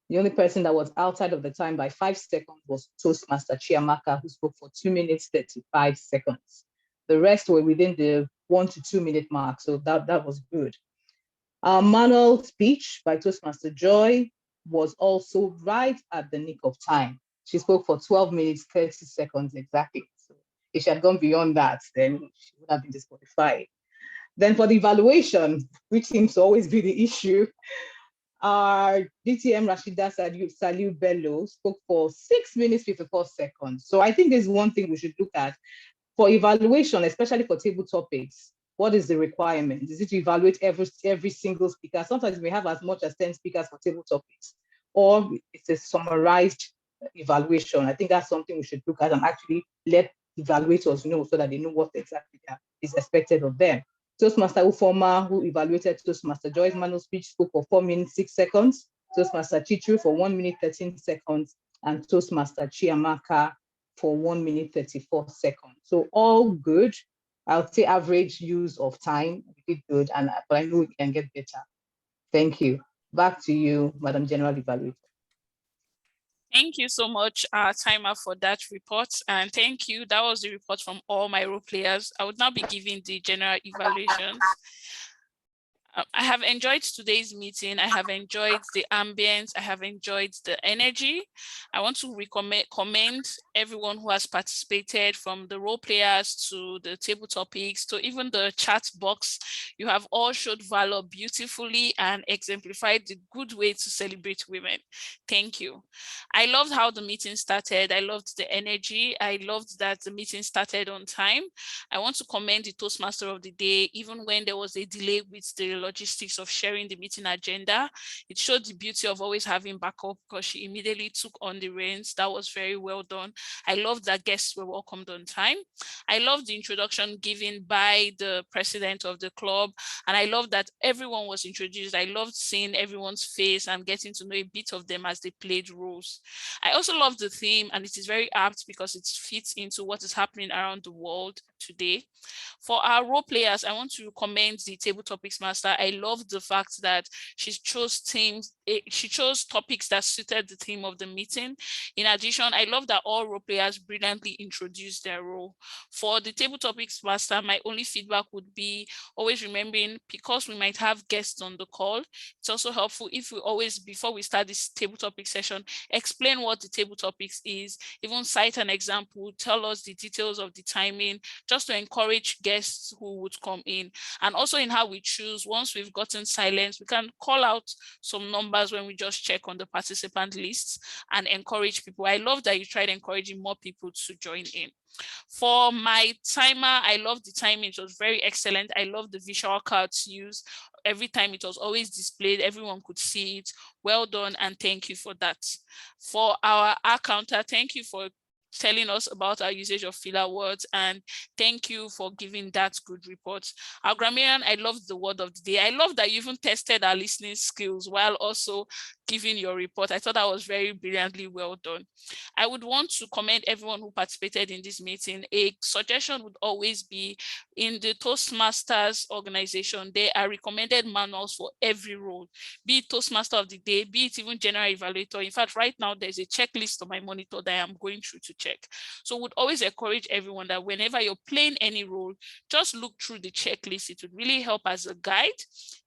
The only person that was outside of the time by 5 seconds was Toastmaster Chiamaka, who spoke for 2 minutes, 35 seconds. The rest were within the 1 to 2 minute mark, so that was good. Our manual speech by Toastmaster Joy was also right at the nick of time. She spoke for 12 minutes, 30 seconds exactly. So if she had gone beyond that, then she would have been disqualified. Then for the evaluation, which seems to always be the issue, our DTM Rashida Saliu Bello spoke for 6 minutes, 54 seconds. So I think there's one thing we should look at for evaluation, especially for table topics. What is the requirement? Is it to evaluate every single speaker? Sometimes we have as much as 10 speakers for table topics, or it's a summarized evaluation. I think that's something we should look at and actually let evaluators know so that they know what exactly is expected of them. Toastmaster Ufoma, who evaluated Toastmaster Joy's manual speech, spoke for 4 minutes, 6 seconds. Toastmaster Chichu for 1 minute, 13 seconds. And Toastmaster Chiamaka for 1 minute, 34 seconds. So all good. I'll say average use of time. We did good, but I know we can get better. Thank you. Back to you, Madam General Evaluator. Thank you so much, Timer, for that report. And thank you. That was the report from all my role players. I would now be giving the general evaluations. I have enjoyed today's meeting. I have enjoyed the ambience. I have enjoyed the energy. I want to commend everyone who has participated, from the role players to the table topics to even the chat box. You have all showed valor beautifully and exemplified the good way to celebrate women. Thank you. I loved how the meeting started. I loved the energy. I loved that the meeting started on time. I want to commend the Toastmaster of the day, even when there was a delay with the logistics of sharing the meeting agenda. It showed the beauty of always having backup, because she immediately took on the reins. That was very well done. I loved that guests were welcomed on time. I loved the introduction given by the president of the club, and I loved that everyone was introduced. I loved seeing everyone's face and getting to know a bit of them as they played roles. I also loved the theme, and it is very apt because it fits into what is happening around the world today. For our role players, I want to commend the table topics master. I love the fact that she chose topics that suited the theme of the meeting. In addition, I love that all role players brilliantly introduced their role. For the table topics master, my only feedback would be always remembering, because we might have guests on the call, it's also helpful if we always, before we start this table topic session, explain what the table topics is, even cite an example, tell us the details of the timing, just to encourage guests who would come in. And also in how we choose, once we've gotten silence, we can call out some numbers when we just check on the participant lists and encourage people. I love that you tried encouraging more people to join in. For my timer, I love the timing. It was very excellent. I love the visual cards used. Every time it was always displayed, everyone could see it. Well done, and thank you for that. For our counter, thank you for telling us about our usage of filler words, and thank you for giving that good report. Our grammarian, I love the word of the day. I love that you even tested our listening skills while also giving your report. I thought that was very brilliantly well done. I would want to commend everyone who participated in this meeting. A suggestion would always be, in the Toastmasters organization, there are recommended manuals for every role, be it Toastmaster of the day, be it even general evaluator. In fact, right now there's a checklist on my monitor that I am going through to check. So would always encourage everyone that whenever you're playing any role, just look through the checklist. It would really help as a guide.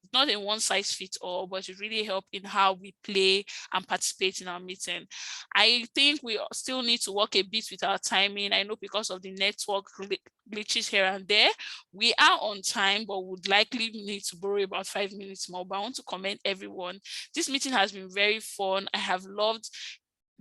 It's not a one size fits all, but it really help in how we play and participate in our meeting. I think we still need to work a bit with our timing. I know because of the network glitches here and there, we are on time, but would likely need to borrow about 5 minutes more. But I want to commend everyone. This meeting has been very fun. I have loved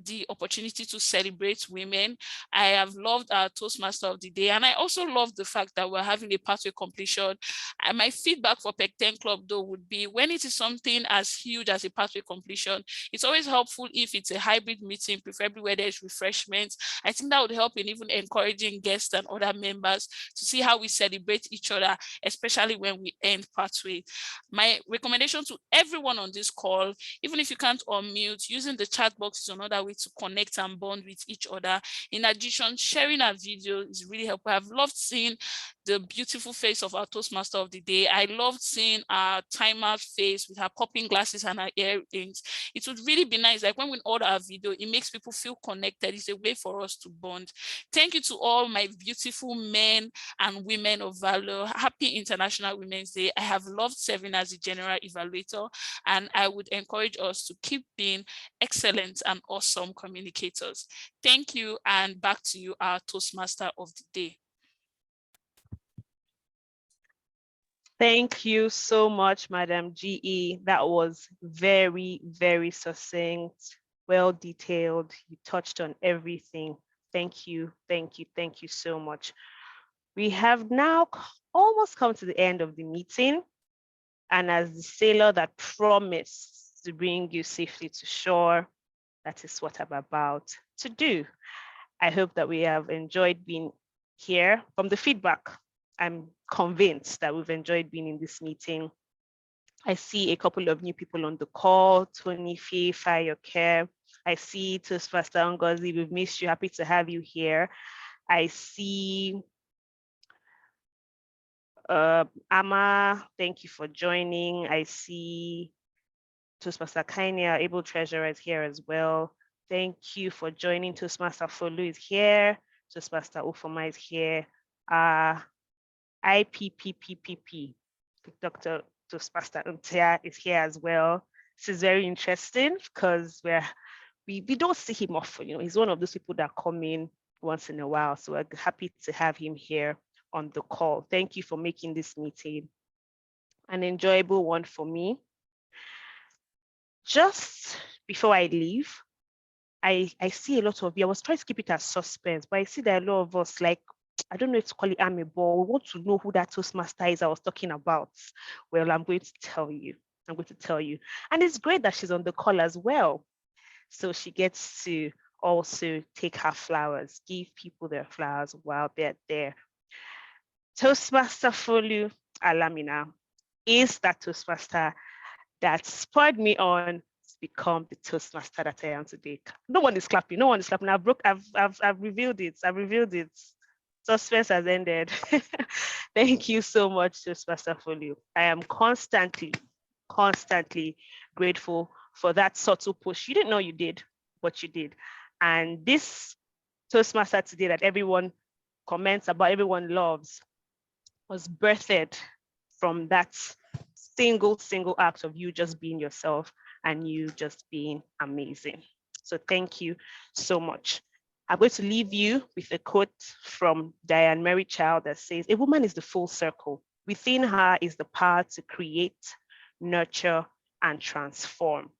the opportunity to celebrate women. I have loved our Toastmaster of the day, and I also love the fact that we're having a pathway completion. And my feedback for Pecten Club though would be, when it is something as huge as a pathway completion, it's always helpful if it's a hybrid meeting, preferably where there's refreshments. I think that would help in even encouraging guests and other members to see how we celebrate each other, especially when we end pathway. My recommendation to everyone on this call, even if you can't unmute, using the chat box is another way way to connect and bond with each other. In addition, sharing our video is really helpful. I've loved seeing the beautiful face of our Toastmaster of the day. I loved seeing our timer face with her popping glasses and her earrings. It would really be nice, like when we order our video, it makes people feel connected. It's a way for us to bond. Thank you to all my beautiful men and women of valor. Happy International Women's Day. I have loved serving as a general evaluator, and I would encourage us to keep being excellent and awesome communicators. Thank you, and back to you, our Toastmaster of the day. Thank you so much, Madam GE. That was very, very succinct, well detailed. You touched on everything. Thank you, thank you, thank you so much. We have now almost come to the end of the meeting. And as the sailor that promised to bring you safely to shore, that is what I'm about to do. I hope that we have enjoyed being here. From the feedback, I'm convinced that we've enjoyed being in this meeting. I see a couple of new people on the call, Tony, Fee, Fayoke. I see Toastmaster Ngozi, we've missed you, happy to have you here. I see Amma, thank you for joining. I see Toastmaster Kainia, Able Treasurer is here as well. Thank you for joining. Toastmaster Folu is here. Toastmaster Ufoma is here. IPPPPP, Dr. Toastmaster Untea is here as well. This is very interesting because we don't see him often. You know, he's one of those people that come in once in a while. So we're happy to have him here on the call. Thank you for making this meeting an enjoyable one for me. Just before I leave, I see a lot of you. I was trying to keep it as suspense, but I see that a lot of us, like, I don't know if to call it amebo, we want to know who that Toastmaster is I was talking about. Well, I'm going to tell you. And it's great that she's on the call as well. So she gets to also take her flowers, give people their flowers while they're there. Toastmaster Folu Alamina is that Toastmaster that spurred me on to become the Toastmaster that I am today. No one is clapping. I've revealed it. Suspense has ended. Thank you so much, Toastmaster Folu. I am constantly grateful for that subtle push. You didn't know you did, but you did. And this Toastmaster today that everyone comments about, everyone loves, was birthed from that single act of you just being yourself and you just being amazing. So thank you so much. I'm going to leave you with a quote from Diane Mary Child that says, "A woman is the full circle. Within her is the power to create, nurture, and transform."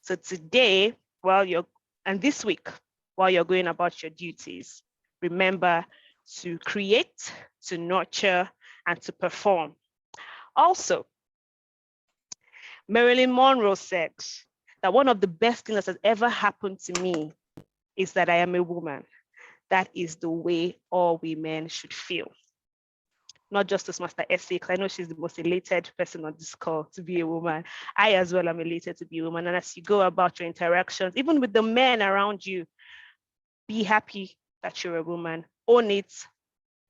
So today, this week, while you're going about your duties, remember to create, to nurture, and to perform. Also, Marilyn Monroe said that one of the best things that has ever happened to me is that I am a woman. That is the way all women should feel. Not just Toastmaster Essie, because I know she's the most elated person on this call to be a woman. I as well am elated to be a woman. And as you go about your interactions, even with the men around you, be happy that you're a woman. Own it,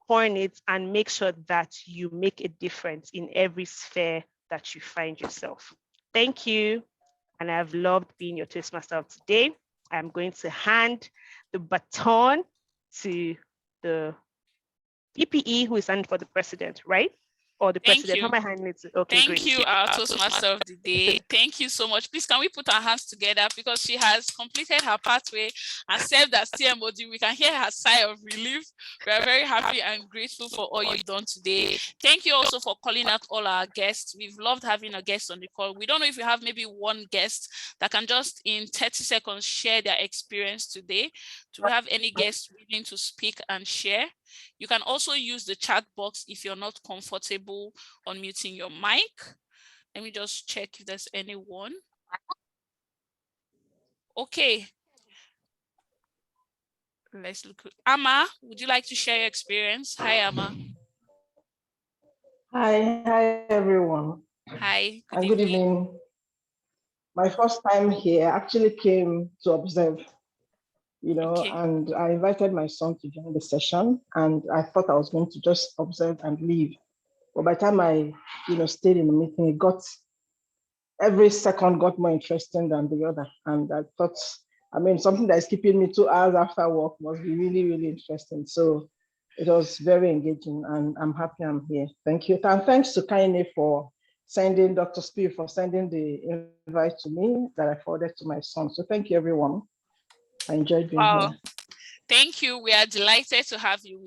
horn it, and make sure that you make a difference in every sphere that you find yourself. Thank you. And I've loved being your Toastmaster of today. I'm going to hand the baton to the PPE who is standing for the president, right? Or the president. How am I handling it? Okay, Thank great. you, our Toastmaster of the day. Thank you so much. Please, can we put our hands together because she has completed her pathway and served as TMOD. We can hear her sigh of relief. We are very happy and grateful for all you've done today. Thank you also for calling out all our guests. We've loved having a guest on the call. We don't know if we have maybe one guest that can just in 30 seconds share their experience today. Do we have any guests willing to speak and share? You can also use the chat box if you're not comfortable unmuting your mic. Let me just check if there's anyone. Okay. Let's look. Amma, would you like to share your experience? Hi, Amma. Hi everyone. Hi, and good evening. My first time here actually came to observe. you know, Okay. and I invited my son to join the session, and I thought I was going to just observe and leave. But by the time I, you know, stayed in the meeting, it got, every second got more interesting than the other. And I thought, I mean, something that is keeping me 2 hours after work must be really, really interesting. So it was very engaging, and I'm happy I'm here. Thank you. And thanks to Kaine for sending, Dr. Steve for sending the invite to me that I forwarded to my son. So thank you, everyone. I enjoyed being here. Thank you. We are delighted to have you.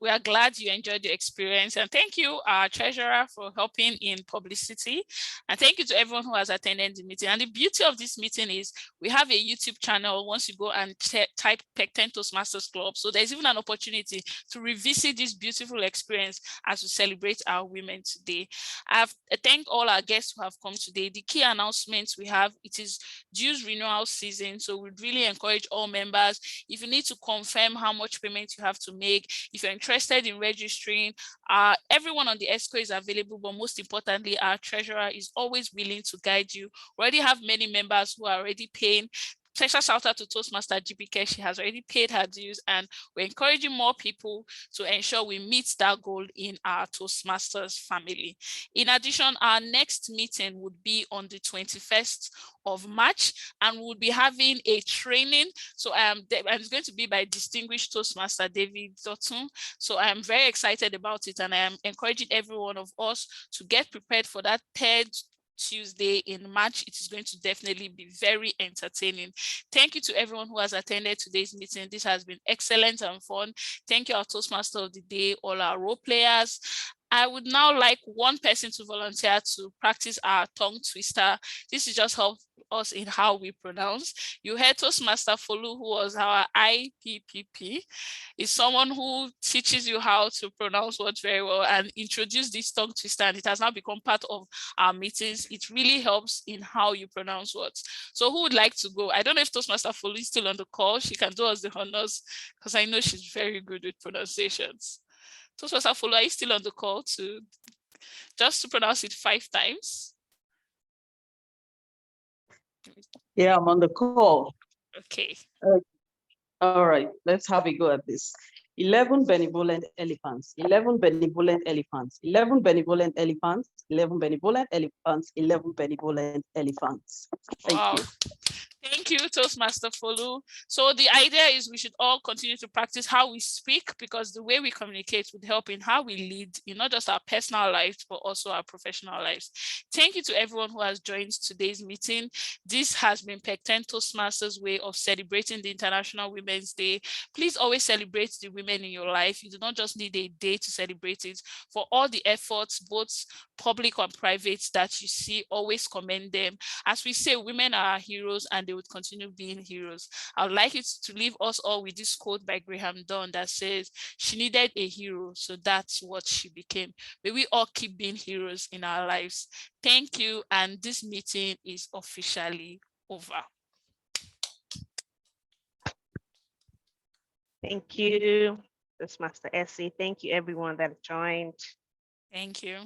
We are glad you enjoyed the experience. And thank you, our treasurer, for helping in publicity. And thank you to everyone who has attended the meeting. And the beauty of this meeting is we have a YouTube channel once you go and type Pecten Toastmasters Club. So there's even an opportunity to revisit this beautiful experience as we celebrate our women today. I've thanked all our guests who have come today. The key announcements we have, it is dues renewal season. So we'd really encourage all members, if you need to confirm how much payment you have to make, if you're interested in registering, everyone on the ESCO is available, but most importantly, our treasurer is always willing to guide you. We already have many members who are already paying. Special shout out to Toastmaster GPK. She has already paid her dues, and we're encouraging more people to ensure we meet that goal in our Toastmasters family. In addition, our next meeting would be on the 21st of March, and we'll be having a training. So it's going to be by distinguished Toastmaster David Dotun. So I am very excited about it, and I am encouraging every one of us to get prepared for that third Tuesday in March. It is going to definitely be very entertaining. Thank you to everyone who has attended today's meeting. This has been excellent and fun. Thank you, our Toastmaster of the day, all our role players. I would now like one person to volunteer to practice our tongue twister. This is just help us in how we pronounce. You heard Toastmaster Folu, who was our IPPP, is someone who teaches you how to pronounce words very well and introduce this tongue twister, and it has now become part of our meetings. It really helps in how you pronounce words. So who would like to go? I don't know if Toastmaster Folu is still on the call. She can do us the honors because I know she's very good with pronunciations. Toastmaster Folu, are you still on the call to pronounce it 5 times? Yeah, I'm on the call. Okay. All right, let's have a go at this. 11 benevolent elephants, 11 benevolent elephants, 11 benevolent elephants, 11 benevolent elephants, 11 benevolent elephants. Thank you. Thank you, Toastmaster Folu. So the idea is we should all continue to practice how we speak, because the way we communicate would help in how we lead in not just our personal lives, but also our professional lives. Thank you to everyone who has joined today's meeting. This has been Pecten Toastmasters' way of celebrating the International Women's Day. Please always celebrate the women in your life. You do not just need a day to celebrate it. For all the efforts, both public and private, that you see, always commend them. As we say, women are our heroes, and they would continue being heroes. I would like it to leave us all with this quote by Dunn that says, "She needed a hero, so that's what she became." May we all keep being heroes in our lives. Thank you, and this meeting is officially over. Thank you, Toastmaster Essie. Thank you, everyone that joined. Thank you.